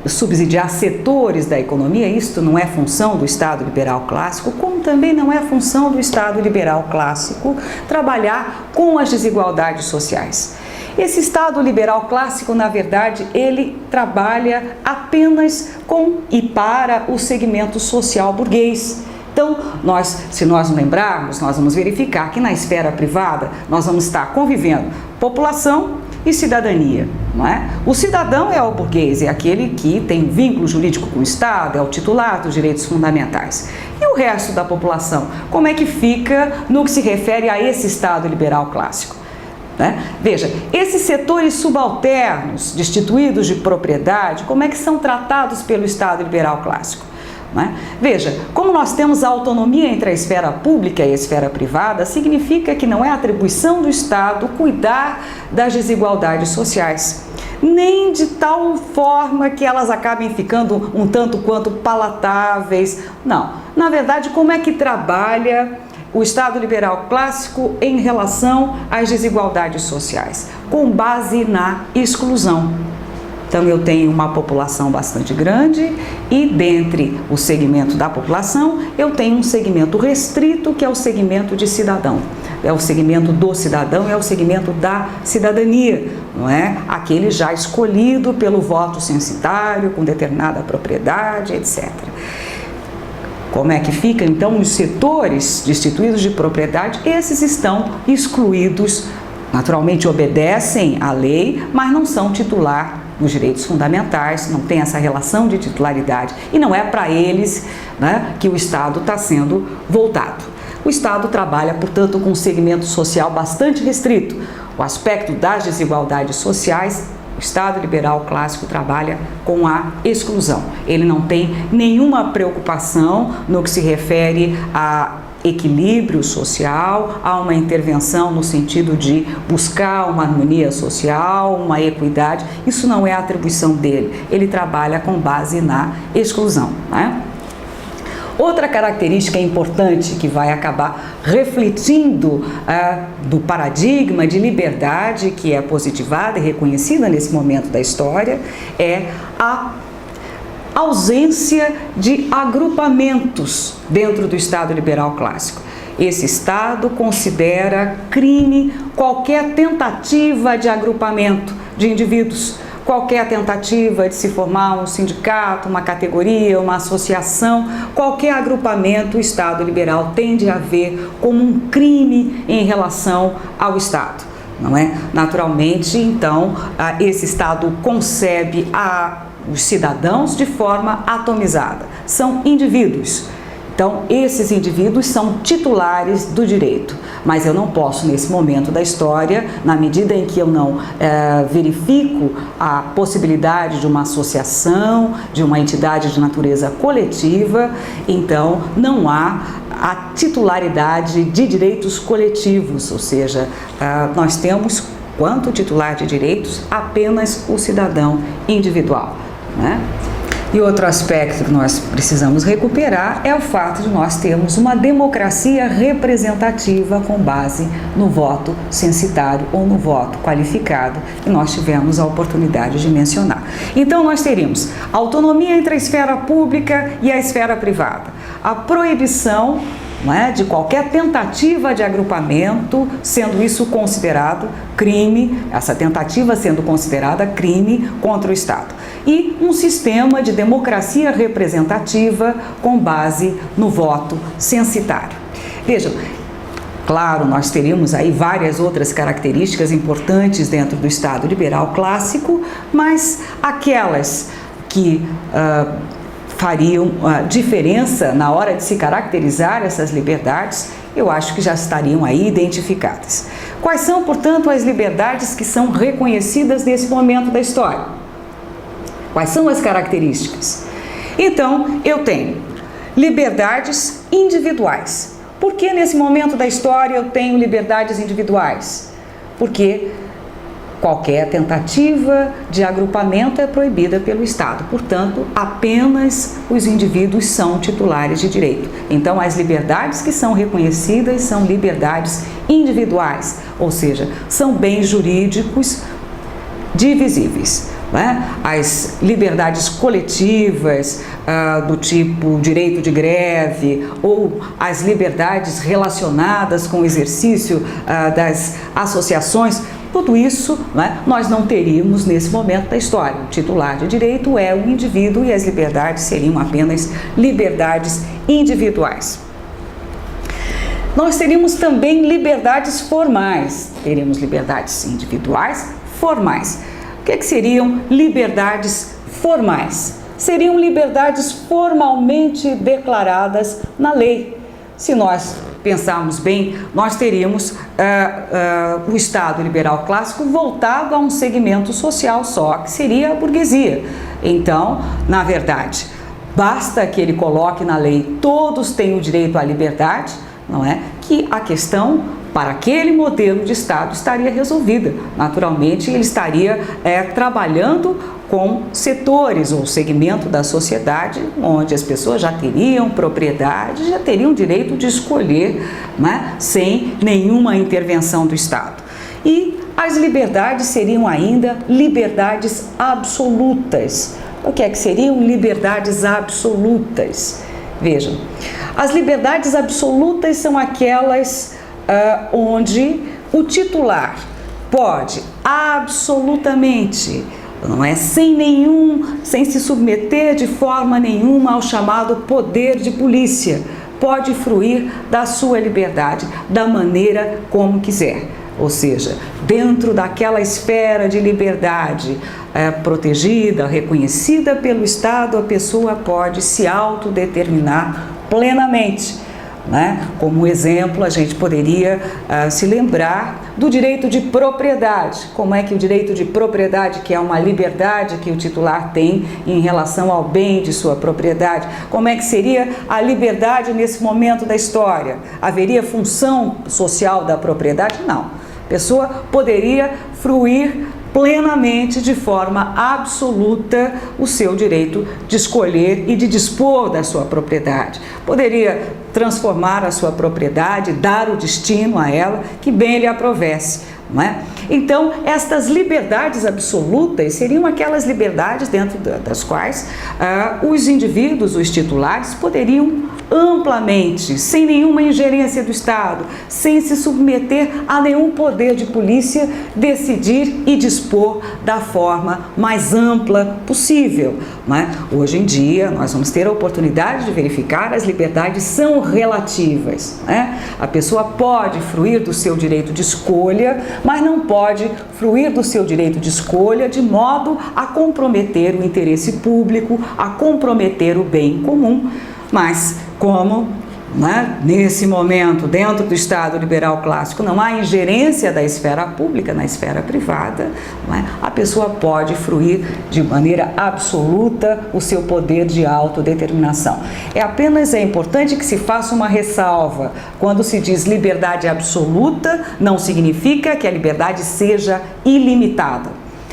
subsidiar setores da economia, isto não é função do Estado liberal clássico, como também não é função do Estado liberal clássico trabalhar com as desigualdades sociais. Esse Estado liberal clássico, na verdade, ele trabalha apenas com e para o segmento social burguês. Então, se nós não lembrarmos, nós vamos verificar que na esfera privada nós vamos estar convivendo população e cidadania, não é? O cidadão é o burguês, é aquele que tem vínculo jurídico com o Estado, é o titular dos direitos fundamentais. E o resto da população, como é que fica no que se refere a esse Estado liberal clássico? Né? Veja, esses setores subalternos, destituídos de propriedade, como é que são tratados pelo Estado liberal clássico? Né? Veja, como nós temos a autonomia entre a esfera pública e a esfera privada, significa que não é atribuição do Estado cuidar das desigualdades sociais, nem de tal forma que elas acabem ficando um tanto quanto palatáveis. Não, na verdade, como é que trabalha o Estado liberal clássico em relação às desigualdades sociais? Com base na exclusão. Então, eu tenho uma população bastante grande e, dentre o segmento da população, eu tenho um segmento restrito, que é o segmento de cidadão. É o segmento do cidadão, é o segmento da cidadania, não é? Aquele já escolhido pelo voto censitário, com determinada propriedade, etc. Como é que fica, então, os setores destituídos de propriedade? Esses estão excluídos, naturalmente obedecem à lei, mas não são titular dos direitos fundamentais, não tem essa relação de titularidade e não é para eles, né, que o Estado está sendo voltado. O Estado trabalha, portanto, com um segmento social bastante restrito. O aspecto das desigualdades sociais, o Estado liberal clássico trabalha com a exclusão. Ele não tem nenhuma preocupação no que se refere a equilíbrio social, há uma intervenção no sentido de buscar uma harmonia social, uma equidade. Isso não é atribuição dele, ele trabalha com base na exclusão, né? Outra característica importante que vai acabar refletindo do paradigma de liberdade que é positivada e reconhecida nesse momento da história é a ausência de agrupamentos dentro do Estado liberal clássico. Esse Estado considera crime qualquer tentativa de agrupamento de indivíduos, qualquer tentativa de se formar um sindicato, uma categoria, uma associação, qualquer agrupamento o Estado liberal tende a ver como um crime em relação ao Estado, não é? Naturalmente, então, esse Estado concebe os cidadãos de forma atomizada, são indivíduos. Então, esses indivíduos são titulares do direito, mas eu não posso, nesse momento da história, na medida em que eu não verifico a possibilidade de uma associação, de uma entidade de natureza coletiva, então não há a titularidade de direitos coletivos, ou seja, nós temos, quanto titular de direitos, apenas o cidadão individual, né? E outro aspecto que nós precisamos recuperar é o fato de nós termos uma democracia representativa com base no voto censitário ou no voto qualificado, que nós tivemos a oportunidade de mencionar. Então, nós teríamos autonomia entre a esfera pública e a esfera privada, a proibição, não é, de qualquer tentativa de agrupamento, sendo isso considerado crime, essa tentativa sendo considerada crime contra o Estado. E um sistema de democracia representativa com base no voto censitário. Vejam, claro, nós teríamos aí várias outras características importantes dentro do Estado liberal clássico, mas aquelas que fariam diferença na hora de se caracterizar essas liberdades, eu acho que já estariam aí identificadas. Quais são, portanto, as liberdades que são reconhecidas nesse momento da história? Quais são as características? Então, eu tenho liberdades individuais. Por que nesse momento da história eu tenho liberdades individuais? Porque qualquer tentativa de agrupamento é proibida pelo Estado, portanto, apenas os indivíduos são titulares de direito. Então, as liberdades que são reconhecidas são liberdades individuais, ou seja, são bens jurídicos divisíveis. Né? As liberdades coletivas, do tipo direito de greve, ou as liberdades relacionadas com o exercício das associações, tudo isso, né, nós não teríamos nesse momento da história. O titular de direito é o indivíduo e as liberdades seriam apenas liberdades individuais. nós teríamos também liberdades formais. Teríamos liberdades individuais formais. O que seriam liberdades formais? Seriam liberdades formalmente declaradas na lei. Se nós pensarmos bem, nós teríamos o Estado liberal clássico voltado a um segmento social só, que seria a burguesia. Então, na verdade, basta que ele coloque na lei todos têm o direito à liberdade, não é? Que a questão para aquele modelo de Estado estaria resolvida. Naturalmente, ele estaria trabalhando com setores ou segmento da sociedade onde as pessoas já teriam propriedade, já teriam direito de escolher, né, sem nenhuma intervenção do Estado. E as liberdades seriam ainda liberdades absolutas. O que é que seriam liberdades absolutas? Vejam, as liberdades absolutas são aquelas onde o titular pode absolutamente, não é, sem se submeter de forma nenhuma ao chamado poder de polícia, pode fruir da sua liberdade da maneira como quiser. Ou seja, dentro daquela esfera de liberdade protegida, reconhecida pelo Estado, a pessoa pode se autodeterminar plenamente. Né? Como exemplo, a gente poderia se lembrar do direito de propriedade. Como é que o direito de propriedade, que é uma liberdade que o titular tem em relação ao bem de sua propriedade, como é que seria a liberdade nesse momento da história? Haveria função social da propriedade? Não. A pessoa poderia fruir plenamente, de forma absoluta, o seu direito de escolher e de dispor da sua propriedade. Poderia transformar a sua propriedade, dar o destino a ela que bem lhe aprovesse. Não é? Então, estas liberdades absolutas seriam aquelas liberdades dentro das quais os indivíduos, os titulares, poderiam amplamente, sem nenhuma ingerência do Estado, sem se submeter a nenhum poder de polícia, decidir e dispor da forma mais ampla possível. Não é? Hoje em dia, nós vamos ter a oportunidade de verificar as liberdades são relativas. Não é? A pessoa pode fruir do seu direito de escolha, mas não pode fruir do seu direito de escolha de modo a comprometer o interesse público, a comprometer o bem comum. Mas como, né, nesse momento, dentro do Estado liberal clássico, não há ingerência da esfera pública na esfera privada, né, a pessoa pode fruir de maneira absoluta o seu poder de autodeterminação. É importante que se faça uma ressalva. Quando se diz liberdade absoluta, não significa que a liberdade seja ilimitada.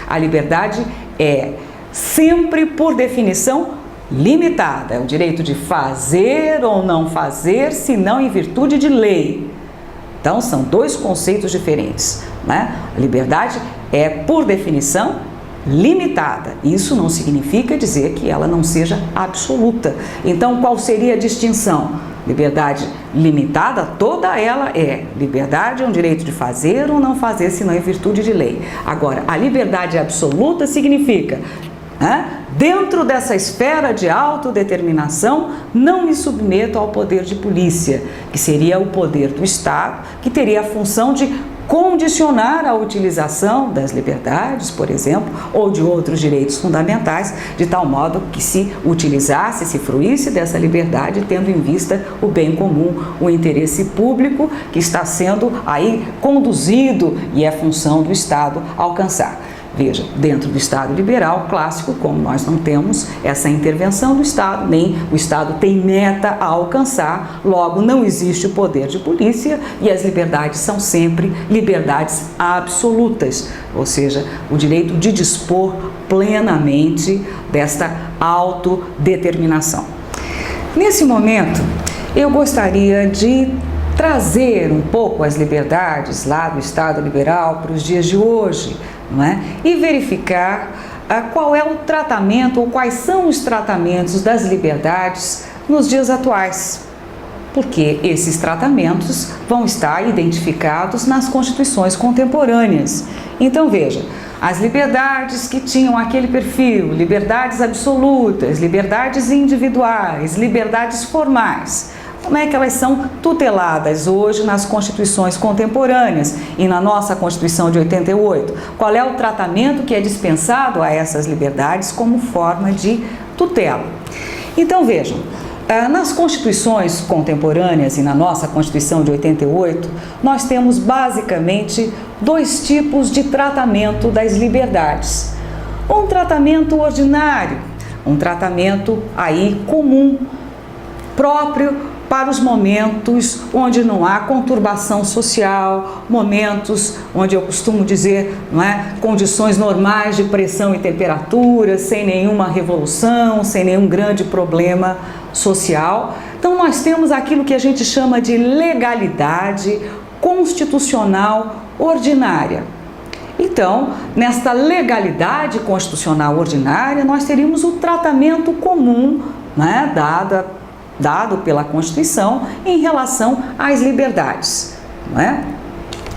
A liberdade é sempre, por definição, limitada, é o direito de fazer ou não fazer, se não em virtude de lei. Então, são dois conceitos diferentes, né? A liberdade é, por definição, limitada. Isso não significa dizer que ela não seja absoluta. Então, qual seria a distinção? Liberdade limitada, toda ela é liberdade, é um direito de fazer ou não fazer, se não em virtude de lei. Agora, a liberdade absoluta significa, dentro dessa esfera de autodeterminação, não me submeto ao poder de polícia, que seria o poder do Estado, que teria a função de condicionar a utilização das liberdades, por exemplo, ou de outros direitos fundamentais, de tal modo que se utilizasse, se fruísse dessa liberdade, tendo em vista o bem comum, o interesse público que está sendo aí conduzido e é função do Estado alcançar. Veja, dentro do Estado liberal clássico, como nós não temos essa intervenção do Estado, nem o Estado tem meta a alcançar, logo não existe o poder de polícia e as liberdades são sempre liberdades absolutas, ou seja, o direito de dispor plenamente desta autodeterminação. Nesse momento, eu gostaria de trazer um pouco as liberdades lá do Estado liberal para os dias de hoje, não é? E verificar qual é o tratamento ou quais são os tratamentos das liberdades nos dias atuais, porque esses tratamentos vão estar identificados nas constituições contemporâneas. Então veja, as liberdades que tinham aquele perfil, liberdades absolutas, liberdades individuais, liberdades formais. Como é que elas são tuteladas hoje nas constituições contemporâneas e na nossa Constituição de 88? Qual é o tratamento que é dispensado a essas liberdades como forma de tutela? Então vejam, nas constituições contemporâneas e na nossa Constituição de 88, nós temos basicamente dois tipos de tratamento das liberdades. Um tratamento ordinário, um tratamento aí comum, próprio para os momentos onde não há conturbação social, momentos onde eu costumo dizer, não é, condições normais de pressão e temperatura, sem nenhuma revolução, sem nenhum grande problema social. Então nós temos aquilo que a gente chama de legalidade constitucional ordinária. Então, nesta legalidade constitucional ordinária, nós teríamos o tratamento comum, né, dado pela Constituição em relação às liberdades, não é?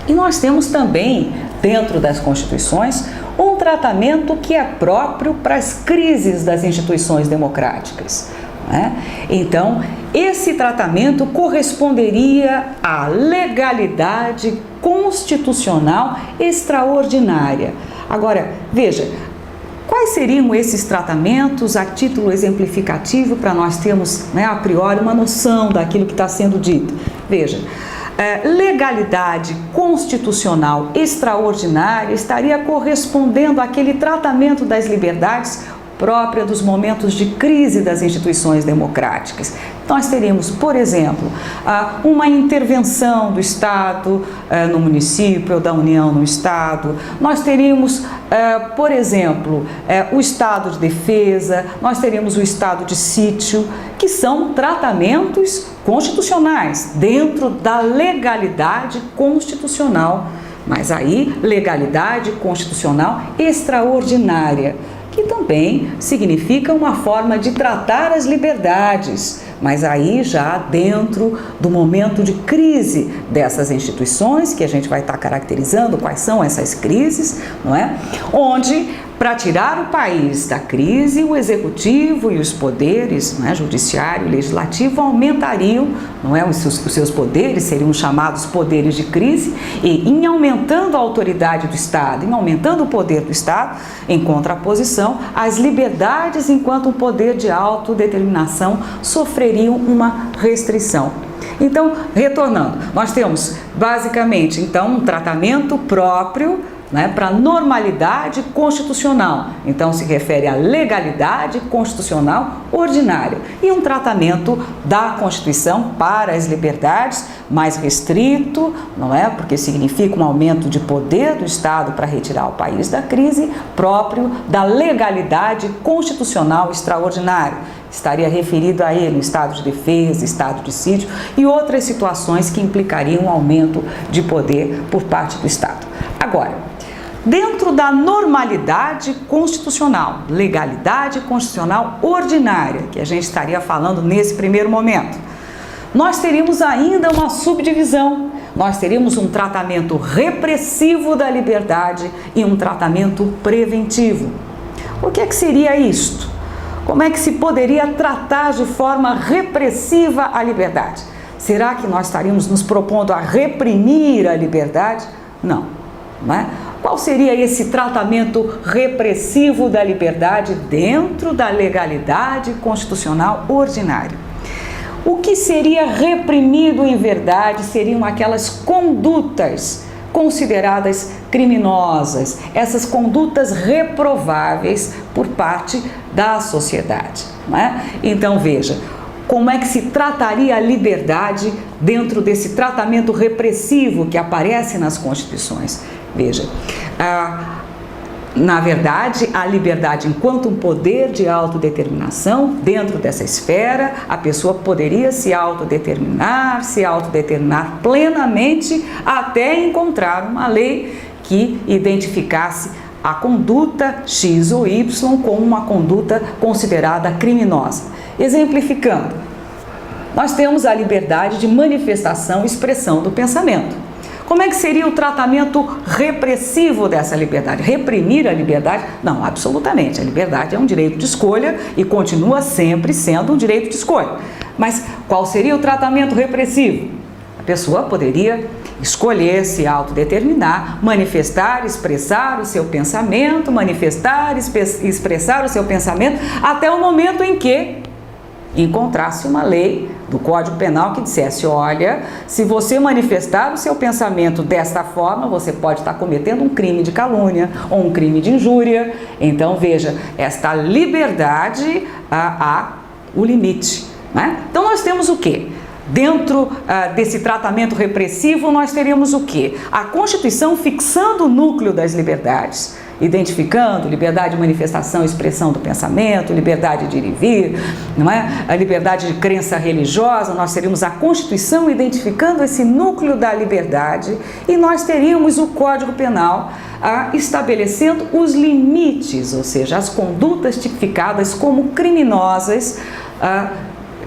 E nós temos também, dentro das Constituições, um tratamento que é próprio para as crises das instituições democráticas, não é? Então, esse tratamento corresponderia à legalidade constitucional extraordinária. Agora, veja, quais seriam esses tratamentos a título exemplificativo para nós termos, né, a priori uma noção daquilo que está sendo dito? Veja, legalidade constitucional extraordinária estaria correspondendo àquele tratamento das liberdades própria dos momentos de crise das instituições democráticas. Nós teríamos, por exemplo, uma intervenção do Estado no município ou da União no Estado. Nós teríamos, por exemplo, o estado de defesa, nós teríamos o estado de sítio, que são tratamentos constitucionais dentro da legalidade constitucional. Mas aí, legalidade constitucional extraordinária, que também significa uma forma de tratar as liberdades, mas aí já dentro do momento de crise dessas instituições, que a gente vai estar caracterizando quais são essas crises, não é? Onde, para tirar o país da crise, o executivo e os poderes, não é, judiciário e legislativo, aumentariam, não é, os seus poderes, seriam chamados poderes de crise, e em aumentando a autoridade do Estado, em aumentando o poder do Estado, em contraposição, as liberdades enquanto um poder de autodeterminação sofreriam uma restrição. Então, retornando, nós temos basicamente então um tratamento próprio, né, para normalidade constitucional, então se refere à legalidade constitucional ordinária, e um tratamento da Constituição para as liberdades mais restrito, não é? Porque significa um aumento de poder do Estado para retirar o país da crise, próprio da legalidade constitucional extraordinária. Estaria referido a ele o estado de defesa, estado de sítio e outras situações que implicariam um aumento de poder por parte do Estado. Agora, dentro da normalidade constitucional, legalidade constitucional ordinária, que a gente estaria falando nesse primeiro momento, nós teríamos ainda uma subdivisão. Nós teríamos um tratamento repressivo da liberdade e um tratamento preventivo. O que é que seria isto? Como é que se poderia tratar de forma repressiva a liberdade? Será que nós estaríamos nos propondo a reprimir a liberdade? Não, não é? Qual seria esse tratamento repressivo da liberdade dentro da legalidade constitucional ordinária? O que seria reprimido em verdade seriam aquelas condutas consideradas criminosas, essas condutas reprováveis por parte da sociedade, não é? Então veja, como é que se trataria a liberdade dentro desse tratamento repressivo que aparece nas constituições? Veja, na verdade, a liberdade enquanto um poder de autodeterminação, dentro dessa esfera, a pessoa poderia se autodeterminar plenamente até encontrar uma lei que identificasse a conduta X ou Y como uma conduta considerada criminosa. Exemplificando, nós temos a liberdade de manifestação e expressão do pensamento. Como é que seria o tratamento repressivo dessa liberdade? Reprimir a liberdade? Não, absolutamente. A liberdade é um direito de escolha e continua sempre sendo um direito de escolha. Mas qual seria o tratamento repressivo? A pessoa poderia escolher se autodeterminar, manifestar, expressar o seu pensamento, expressar o seu pensamento até o momento em que encontrasse uma lei do Código Penal que dissesse: olha, se você manifestar o seu pensamento desta forma, você pode estar cometendo um crime de calúnia ou um crime de injúria. Então, veja, esta liberdade há o limite, né? Então, nós temos o quê? Dentro desse tratamento repressivo, nós teríamos o quê? A Constituição fixando o núcleo das liberdades, identificando liberdade de manifestação e expressão do pensamento, liberdade de ir e vir, não é? A liberdade de crença religiosa. Nós teríamos a Constituição identificando esse núcleo da liberdade e nós teríamos o Código Penal estabelecendo os limites, ou seja, as condutas tipificadas como criminosas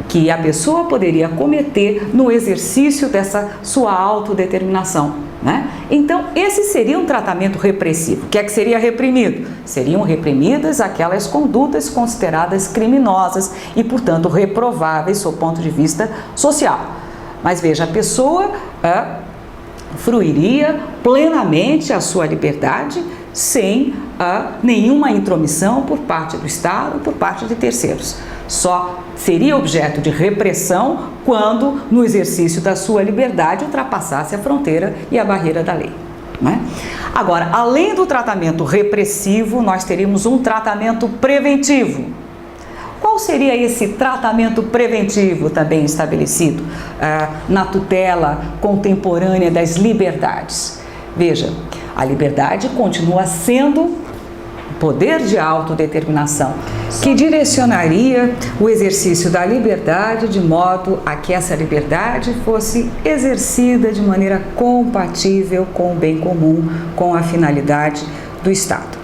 que a pessoa poderia cometer no exercício dessa sua autodeterminação, né? Então, esse seria um tratamento repressivo. O que é que seria reprimido? Seriam reprimidas aquelas condutas consideradas criminosas e, portanto, reprováveis sob o ponto de vista social. Mas veja, a pessoa fruiria plenamente a sua liberdade sem nenhuma intromissão por parte do Estado, por parte de terceiros. Só seria objeto de repressão quando, no exercício da sua liberdade, ultrapassasse a fronteira e a barreira da lei, né? Agora, além do tratamento repressivo, nós teríamos um tratamento preventivo. Qual seria esse tratamento preventivo também estabelecido na tutela contemporânea das liberdades? Veja, a liberdade continua sendo poder de autodeterminação, que direcionaria o exercício da liberdade de modo a que essa liberdade fosse exercida de maneira compatível com o bem comum, com a finalidade do Estado.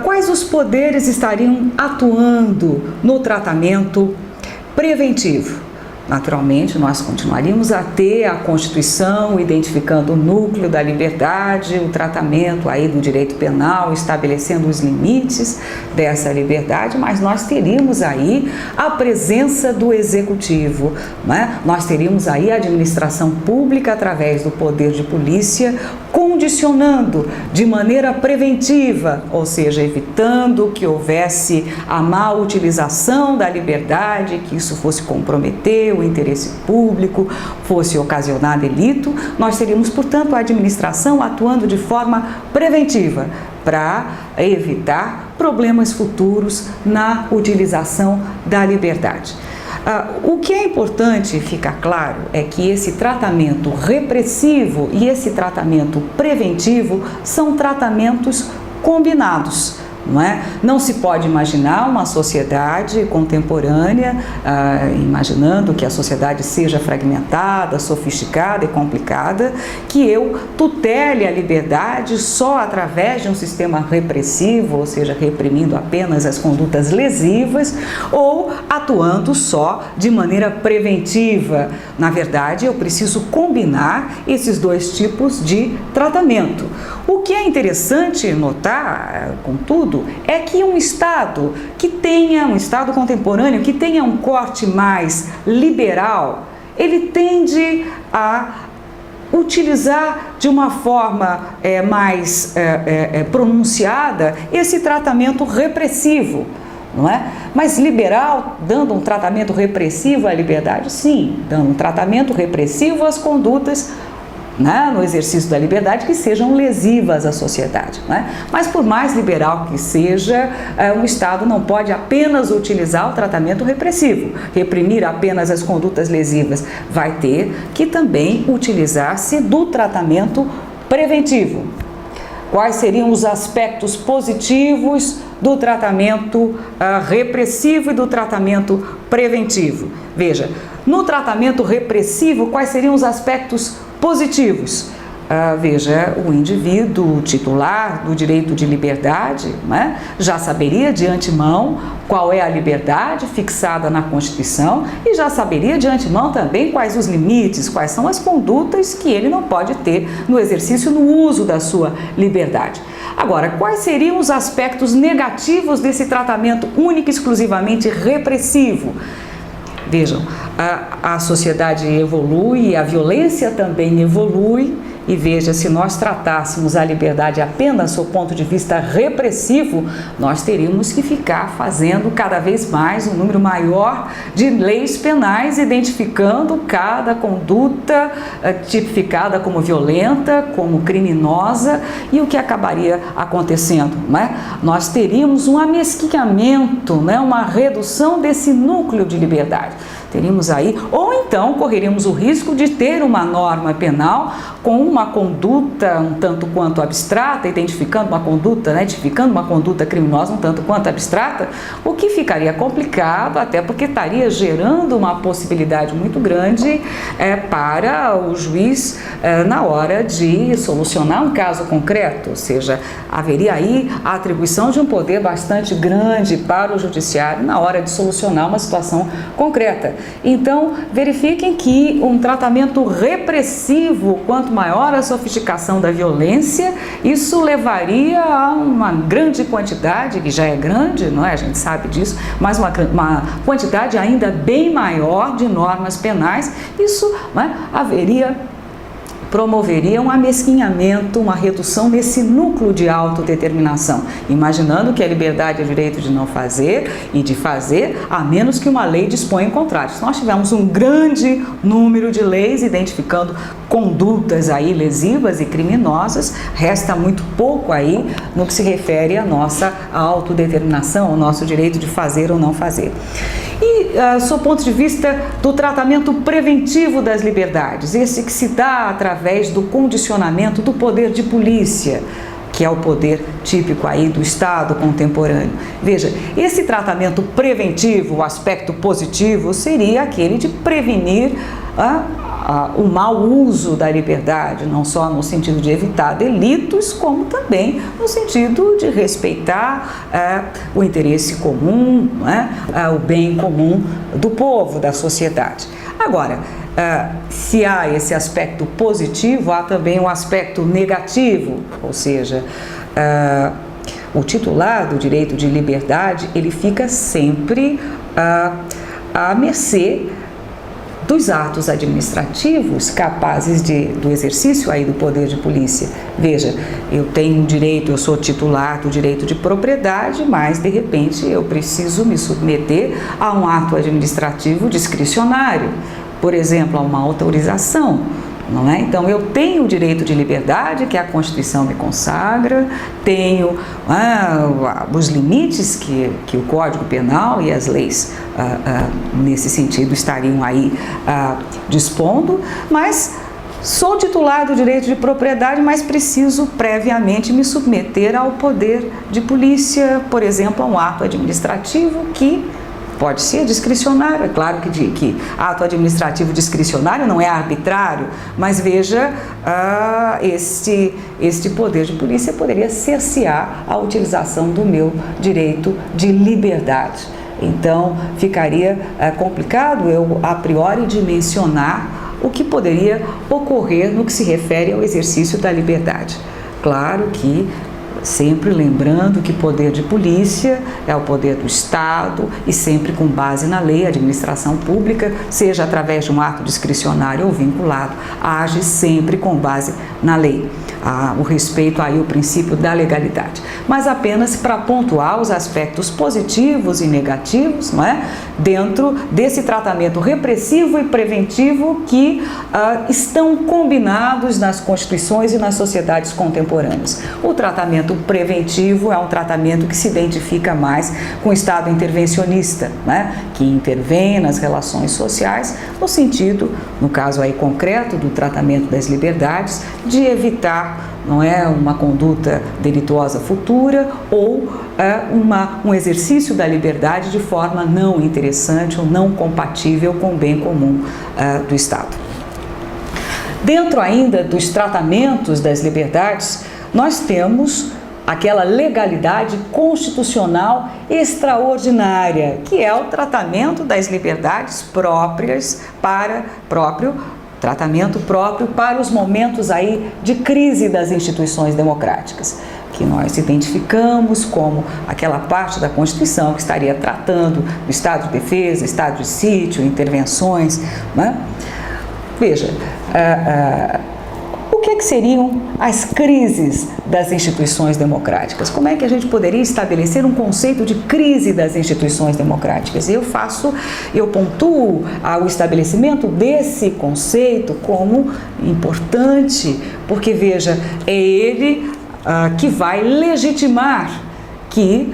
Quais os poderes estariam atuando no tratamento preventivo? Naturalmente, nós continuaríamos a ter a Constituição identificando o núcleo da liberdade, o tratamento aí do direito penal, estabelecendo os limites dessa liberdade, mas nós teríamos aí a presença do Executivo, né? Nós teríamos aí a administração pública através do poder de polícia, condicionando de maneira preventiva, ou seja, evitando que houvesse a má utilização da liberdade, que isso fosse comprometer o interesse público, fosse ocasionar delito. Nós teríamos, portanto, a administração atuando de forma preventiva para evitar problemas futuros na utilização da liberdade. O que é importante ficar claro é que esse tratamento repressivo e esse tratamento preventivo são tratamentos combinados. Não é? Não se pode imaginar uma sociedade contemporânea, imaginando que a sociedade seja fragmentada, sofisticada e complicada, que eu tutele a liberdade só através de um sistema repressivo, ou seja, reprimindo apenas as condutas lesivas, ou atuando só de maneira preventiva. Na verdade, eu preciso combinar esses dois tipos de tratamento. O que é interessante notar, contudo, é que um Estado contemporâneo, que tenha um corte mais liberal, ele tende a utilizar de uma forma mais pronunciada esse tratamento repressivo, não é? Mas liberal, dando um tratamento repressivo à liberdade, sim, dando um tratamento repressivo às condutas, né, no exercício da liberdade que sejam lesivas à sociedade, né? Mas por mais liberal que seja, um Estado não pode apenas utilizar o tratamento repressivo, reprimir apenas as condutas lesivas, vai ter que também utilizar-se do tratamento preventivo. Quais seriam os aspectos positivos do tratamento repressivo e do tratamento preventivo? Veja, no tratamento repressivo, quais seriam os aspectos positivos? veja, o indivíduo titular do direito de liberdade, né, já saberia de antemão qual é a liberdade fixada na Constituição e já saberia de antemão também quais os limites, quais são as condutas que ele não pode ter no exercício, no uso da sua liberdade. Agora, quais seriam os aspectos negativos desse tratamento único e exclusivamente repressivo? Vejam, a sociedade evolui, a violência também evolui. E veja, se nós tratássemos a liberdade apenas do ponto de vista repressivo, nós teríamos que ficar fazendo cada vez mais um número maior de leis penais, identificando cada conduta tipificada como violenta, como criminosa, e o que acabaria acontecendo, né? Nós teríamos um amesquinhamento, né? Uma redução desse núcleo de liberdade. Teríamos aí, ou então correríamos o risco de ter uma norma penal com uma conduta um tanto quanto abstrata, identificando uma conduta, né, tipificando uma conduta criminosa um tanto quanto abstrata, o que ficaria complicado, até porque estaria gerando uma possibilidade muito grande para o juiz na hora de solucionar um caso concreto, ou seja, haveria aí a atribuição de um poder bastante grande para o judiciário na hora de solucionar uma situação concreta. Então, verifiquem que um tratamento repressivo, quanto maior a sofisticação da violência, isso levaria a uma grande quantidade, que já é grande, não é? A gente sabe disso, mas uma quantidade ainda bem maior de normas penais. Isso, não é, promoveria um amesquinhamento, uma redução nesse núcleo de autodeterminação, imaginando que a liberdade é o direito de não fazer e de fazer, a menos que uma lei disponha em contrário. Se nós tivermos um grande número de leis identificando condutas aí lesivas e criminosas, resta muito pouco aí no que se refere à nossa autodeterminação, ao nosso direito de fazer ou não fazer. E, sob o ponto de vista do tratamento preventivo das liberdades, esse que se dá através do condicionamento do poder de polícia, que é o poder típico aí do Estado contemporâneo. Veja, esse tratamento preventivo, o aspecto positivo, seria aquele de prevenir o mau uso da liberdade, não só no sentido de evitar delitos, como também no sentido de respeitar o interesse comum, o bem comum do povo, da sociedade. Agora, se há esse aspecto positivo, há também um aspecto negativo, ou seja, o titular do direito de liberdade, ele fica sempre à mercê dos atos administrativos capazes do exercício aí do poder de polícia. Veja, eu tenho direito, eu sou titular do direito de propriedade, mas de repente eu preciso me submeter a um ato administrativo discricionário, por exemplo, a uma autorização. Não é? Então, eu tenho o direito de liberdade, que a Constituição me consagra, tenho os limites que o Código Penal e as leis, nesse sentido, estariam aí dispondo, mas sou titular do direito de propriedade, mas preciso previamente me submeter ao poder de polícia, por exemplo, a um ato administrativo que pode ser discricionário. É claro que ato administrativo discricionário não é arbitrário, mas veja, este poder de polícia poderia cercear a utilização do meu direito de liberdade. Então, ficaria complicado eu, a priori, dimensionar o que poderia ocorrer no que se refere ao exercício da liberdade. Claro que sempre lembrando que poder de polícia é o poder do Estado e sempre com base na lei. A administração pública, seja através de um ato discricionário ou vinculado, age sempre com base na lei. O respeito aí ao princípio da legalidade. Mas apenas para pontuar os aspectos positivos e negativos, não é? Dentro desse tratamento repressivo e preventivo que estão combinados nas constituições e nas sociedades contemporâneas. O tratamento preventivo é um tratamento que se identifica mais com o Estado intervencionista, né? Que intervém nas relações sociais no sentido, no caso aí concreto do tratamento das liberdades, de evitar, não é, uma conduta delituosa futura ou um exercício da liberdade de forma não interessante ou não compatível com o bem comum do Estado. Dentro ainda dos tratamentos das liberdades, nós temos aquela legalidade constitucional extraordinária, que é o tratamento das liberdades tratamento próprio para os momentos aí de crise das instituições democráticas, que nós identificamos como aquela parte da Constituição que estaria tratando do estado de defesa, estado de sítio, intervenções, né? Veja, o que seriam as crises das instituições democráticas? Como é que a gente poderia estabelecer um conceito de crise das instituições democráticas? Eu pontuo o estabelecimento desse conceito como importante, porque, veja, é ele que vai legitimar que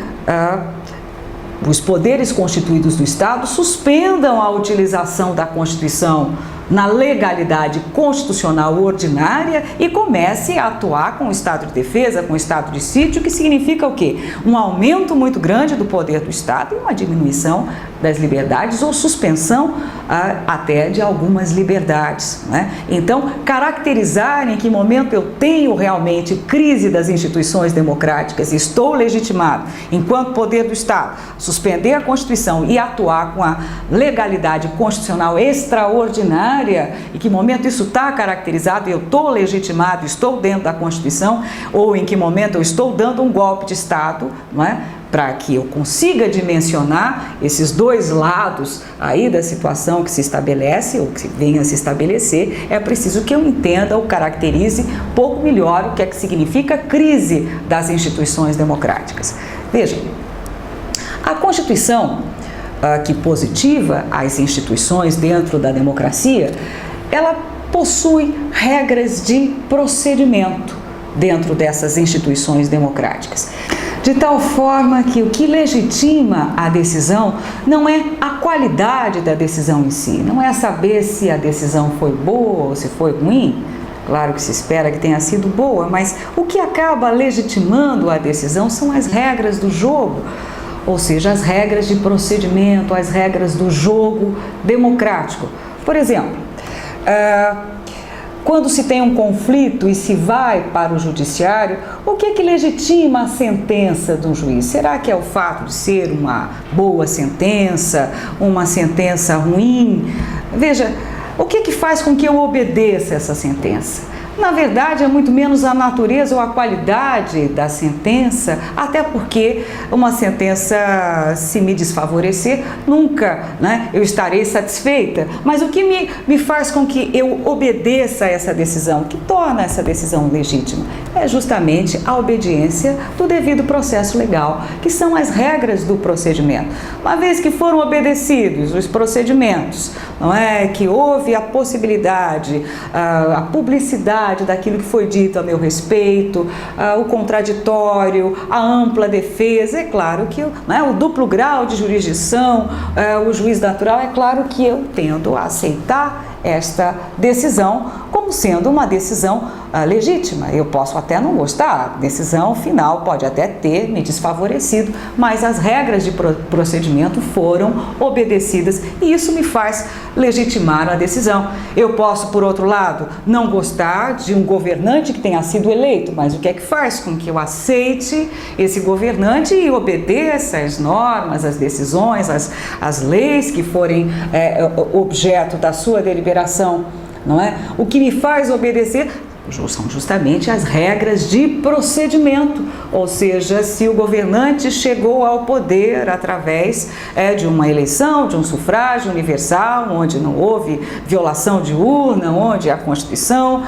os poderes constituídos do Estado suspendam a utilização da Constituição na legalidade constitucional ordinária e comece a atuar com o estado de defesa, com o estado de sítio, que significa o quê? Um aumento muito grande do poder do Estado e uma diminuição das liberdades ou suspensão até de algumas liberdades, né? Então, caracterizar em que momento eu tenho realmente crise das instituições democráticas, estou legitimado, enquanto poder do Estado, suspender a Constituição e atuar com a legalidade constitucional extraordinária, em que momento isso está caracterizado, eu estou legitimado, estou dentro da Constituição, ou em que momento eu estou dando um golpe de Estado, não é? Para que eu consiga dimensionar esses dois lados aí da situação que se estabelece ou que venha a se estabelecer, é preciso que eu entenda ou caracterize um pouco melhor o que é que significa crise das instituições democráticas. Veja, a Constituição que positiva as instituições dentro da democracia, ela possui regras de procedimento dentro dessas instituições democráticas. De tal forma que o que legitima a decisão não é a qualidade da decisão em si, não é saber se a decisão foi boa ou se foi ruim. Claro que se espera que tenha sido boa, mas o que acaba legitimando a decisão são as regras do jogo, ou seja, as regras de procedimento, as regras do jogo democrático. Por exemplo, quando se tem um conflito e se vai para o judiciário, o que é que legitima a sentença do juiz? Será que é o fato de ser uma boa sentença, uma sentença ruim? Veja, o que é que faz com que eu obedeça essa sentença? Na verdade, é muito menos a natureza ou a qualidade da sentença, até porque uma sentença, se me desfavorecer, nunca, né, eu estarei satisfeita. Mas o que me faz com que eu obedeça a essa decisão, que torna essa decisão legítima, é justamente a obediência do devido processo legal, que são as regras do procedimento. Uma vez que foram obedecidos os procedimentos, não é, que houve a possibilidade, a publicidade daquilo que foi dito a meu respeito, o contraditório, a ampla defesa, é claro que o duplo grau de jurisdição, o juiz natural, é claro que eu tendo a aceitar esta decisão como sendo uma decisão legítima. Eu posso até não gostar, a decisão final pode até ter me desfavorecido, mas as regras de procedimento foram obedecidas e isso me faz legitimar a decisão. Eu posso, por outro lado, não gostar de um governante que tenha sido eleito, mas o que é que faz com que eu aceite esse governante e obedeça as normas, as decisões, as leis que forem objeto da sua deliberação, não é? O que me faz obedecer são justamente as regras de procedimento, ou seja, se o governante chegou ao poder através de uma eleição, de um sufrágio universal, onde não houve violação de urna, onde a Constituição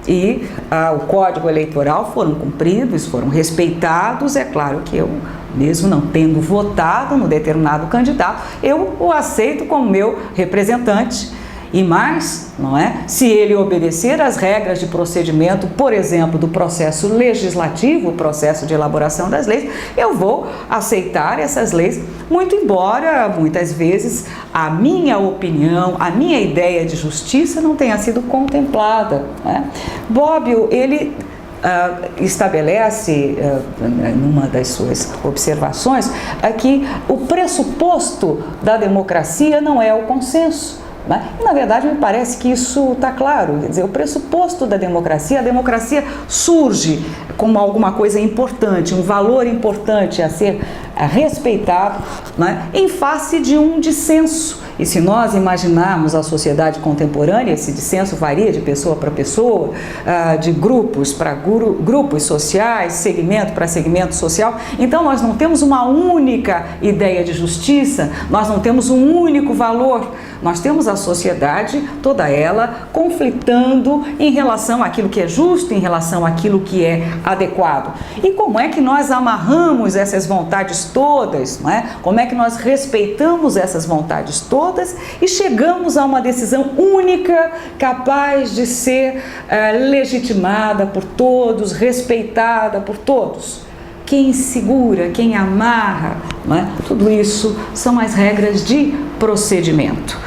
e o Código Eleitoral foram cumpridos, foram respeitados, é claro que eu, mesmo não tendo votado no determinado candidato, eu o aceito como meu representante. E mais, não é? Se ele obedecer às regras de procedimento, por exemplo, do processo legislativo, o processo de elaboração das leis, eu vou aceitar essas leis, muito embora, muitas vezes, a minha opinião, a minha ideia de justiça não tenha sido contemplada, né? Bobbio, ele estabelece, numa das suas observações, que o pressuposto da democracia não é o consenso, né? E, na verdade, me parece que isso está claro. Quer dizer, o pressuposto da democracia, a democracia surge como alguma coisa importante, um valor importante a ser respeitado, né, em face de um dissenso. E se nós imaginarmos a sociedade contemporânea, esse dissenso varia de pessoa para pessoa, de grupos para grupos sociais, segmento para segmento social. Então nós não temos uma única ideia de justiça, nós não temos um único valor. Nós temos a sociedade, toda ela, conflitando em relação àquilo que é justo, em relação àquilo que é adequado. E como é que nós amarramos essas vontades todas, não é? Como é que nós respeitamos essas vontades todas e chegamos a uma decisão única, capaz de ser legitimada por todos, respeitada por todos? Quem segura, quem amarra, não é? Tudo isso são as regras de procedimento.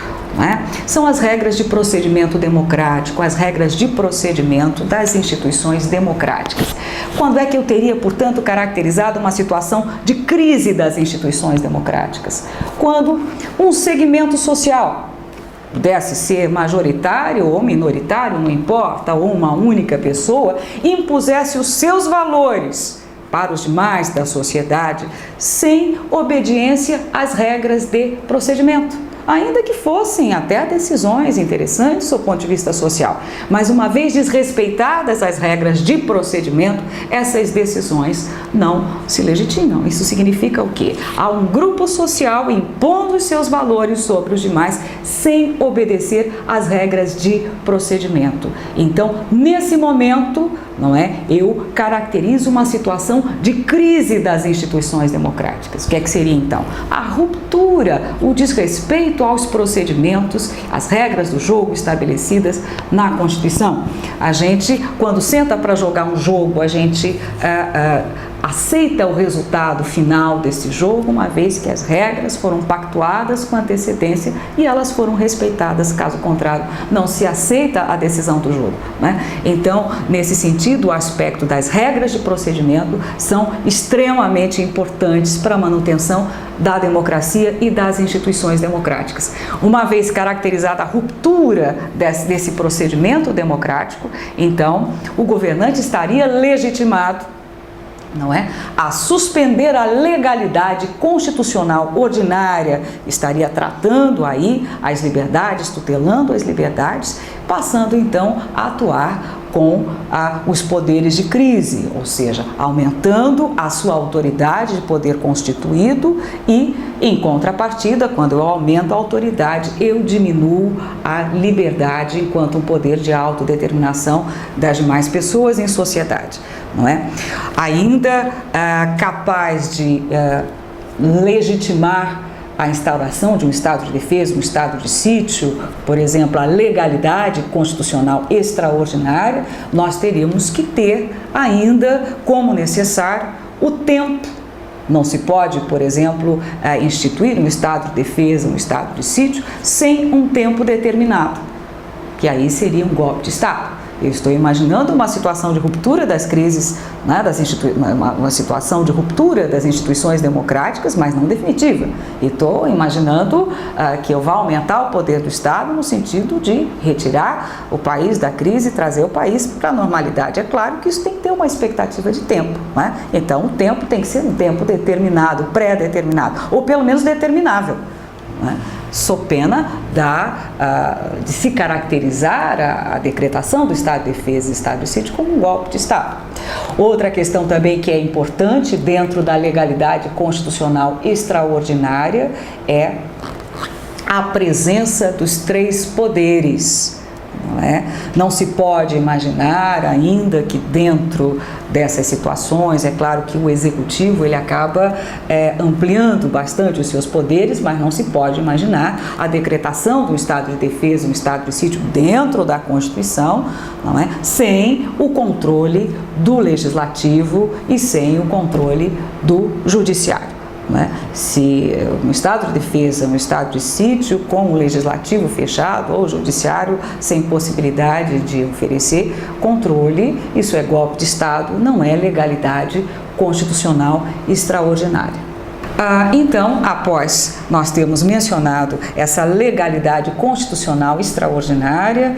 São as regras de procedimento democrático, as regras de procedimento das instituições democráticas. Quando é que eu teria, portanto, caracterizado uma situação de crise das instituições democráticas? Quando um segmento social, pudesse ser majoritário ou minoritário, não importa, ou uma única pessoa, impusesse os seus valores para os demais da sociedade sem obediência às regras de procedimento, ainda que fossem até decisões interessantes do ponto de vista social. Mas uma vez desrespeitadas as regras de procedimento, essas decisões não se legitimam. Isso significa o quê? Há um grupo social impondo os seus valores sobre os demais sem obedecer às regras de procedimento. Então, nesse momento, não é? Eu caracterizo uma situação de crise das instituições democráticas. O que é que seria então? A ruptura, o desrespeito aos procedimentos, às regras do jogo estabelecidas na Constituição. A gente, quando senta para jogar um jogo, a gente aceita o resultado final desse jogo, uma vez que as regras foram pactuadas com antecedência e elas foram respeitadas, caso contrário, não se aceita a decisão do jogo, né? Então, nesse sentido, o aspecto das regras de procedimento são extremamente importantes para a manutenção da democracia e das instituições democráticas. Uma vez caracterizada a ruptura desse procedimento democrático, então, o governante estaria legitimado, não é? A suspender a legalidade constitucional ordinária, estaria tratando aí as liberdades, tutelando as liberdades, passando então a atuar com os poderes de crise, ou seja, aumentando a sua autoridade de poder constituído e, em contrapartida, quando eu aumento a autoridade, eu diminuo a liberdade enquanto um poder de autodeterminação das demais pessoas em sociedade, não é? Ainda capaz de legitimar a instauração de um estado de defesa, um estado de sítio, por exemplo, a legalidade constitucional extraordinária, nós teríamos que ter ainda como necessário o tempo. Não se pode, por exemplo, instituir um estado de defesa, um estado de sítio, sem um tempo determinado, que aí seria um golpe de Estado. Eu estou imaginando uma situação de ruptura das crises, né, uma situação de ruptura das instituições democráticas, mas não definitiva. E estou imaginando que eu vá aumentar o poder do Estado no sentido de retirar o país da crise e trazer o país para a normalidade. É claro que isso tem que ter uma expectativa de tempo, né? Então, o tempo tem que ser um tempo determinado, pré-determinado, ou pelo menos determinável, né? Sob pena de se caracterizar a decretação do estado de defesa e estado de sítio como um golpe de Estado. Outra questão também que é importante dentro da legalidade constitucional extraordinária é a presença dos três poderes. Não se pode imaginar ainda que dentro dessas situações, é claro que o executivo ele acaba ampliando bastante os seus poderes, mas não se pode imaginar a decretação do estado de defesa, um estado de sítio dentro da Constituição, não é? Sem o controle do legislativo e sem o controle do judiciário. Se um estado de defesa, um estado de sítio com o legislativo fechado ou o judiciário sem possibilidade de oferecer controle, isso é golpe de Estado, não é legalidade constitucional extraordinária. Então, após nós termos mencionado essa legalidade constitucional extraordinária,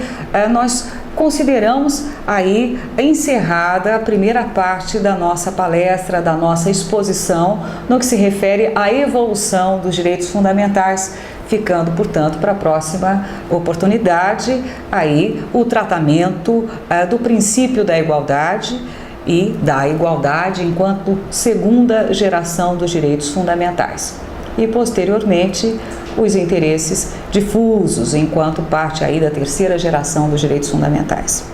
nós consideramos aí encerrada a primeira parte da nossa palestra, da nossa exposição, no que se refere à evolução dos direitos fundamentais, ficando, portanto, para a próxima oportunidade aí o tratamento do princípio da igualdade e da igualdade enquanto segunda geração dos direitos fundamentais. E, posteriormente, os interesses difusos enquanto parte aí da terceira geração dos direitos fundamentais.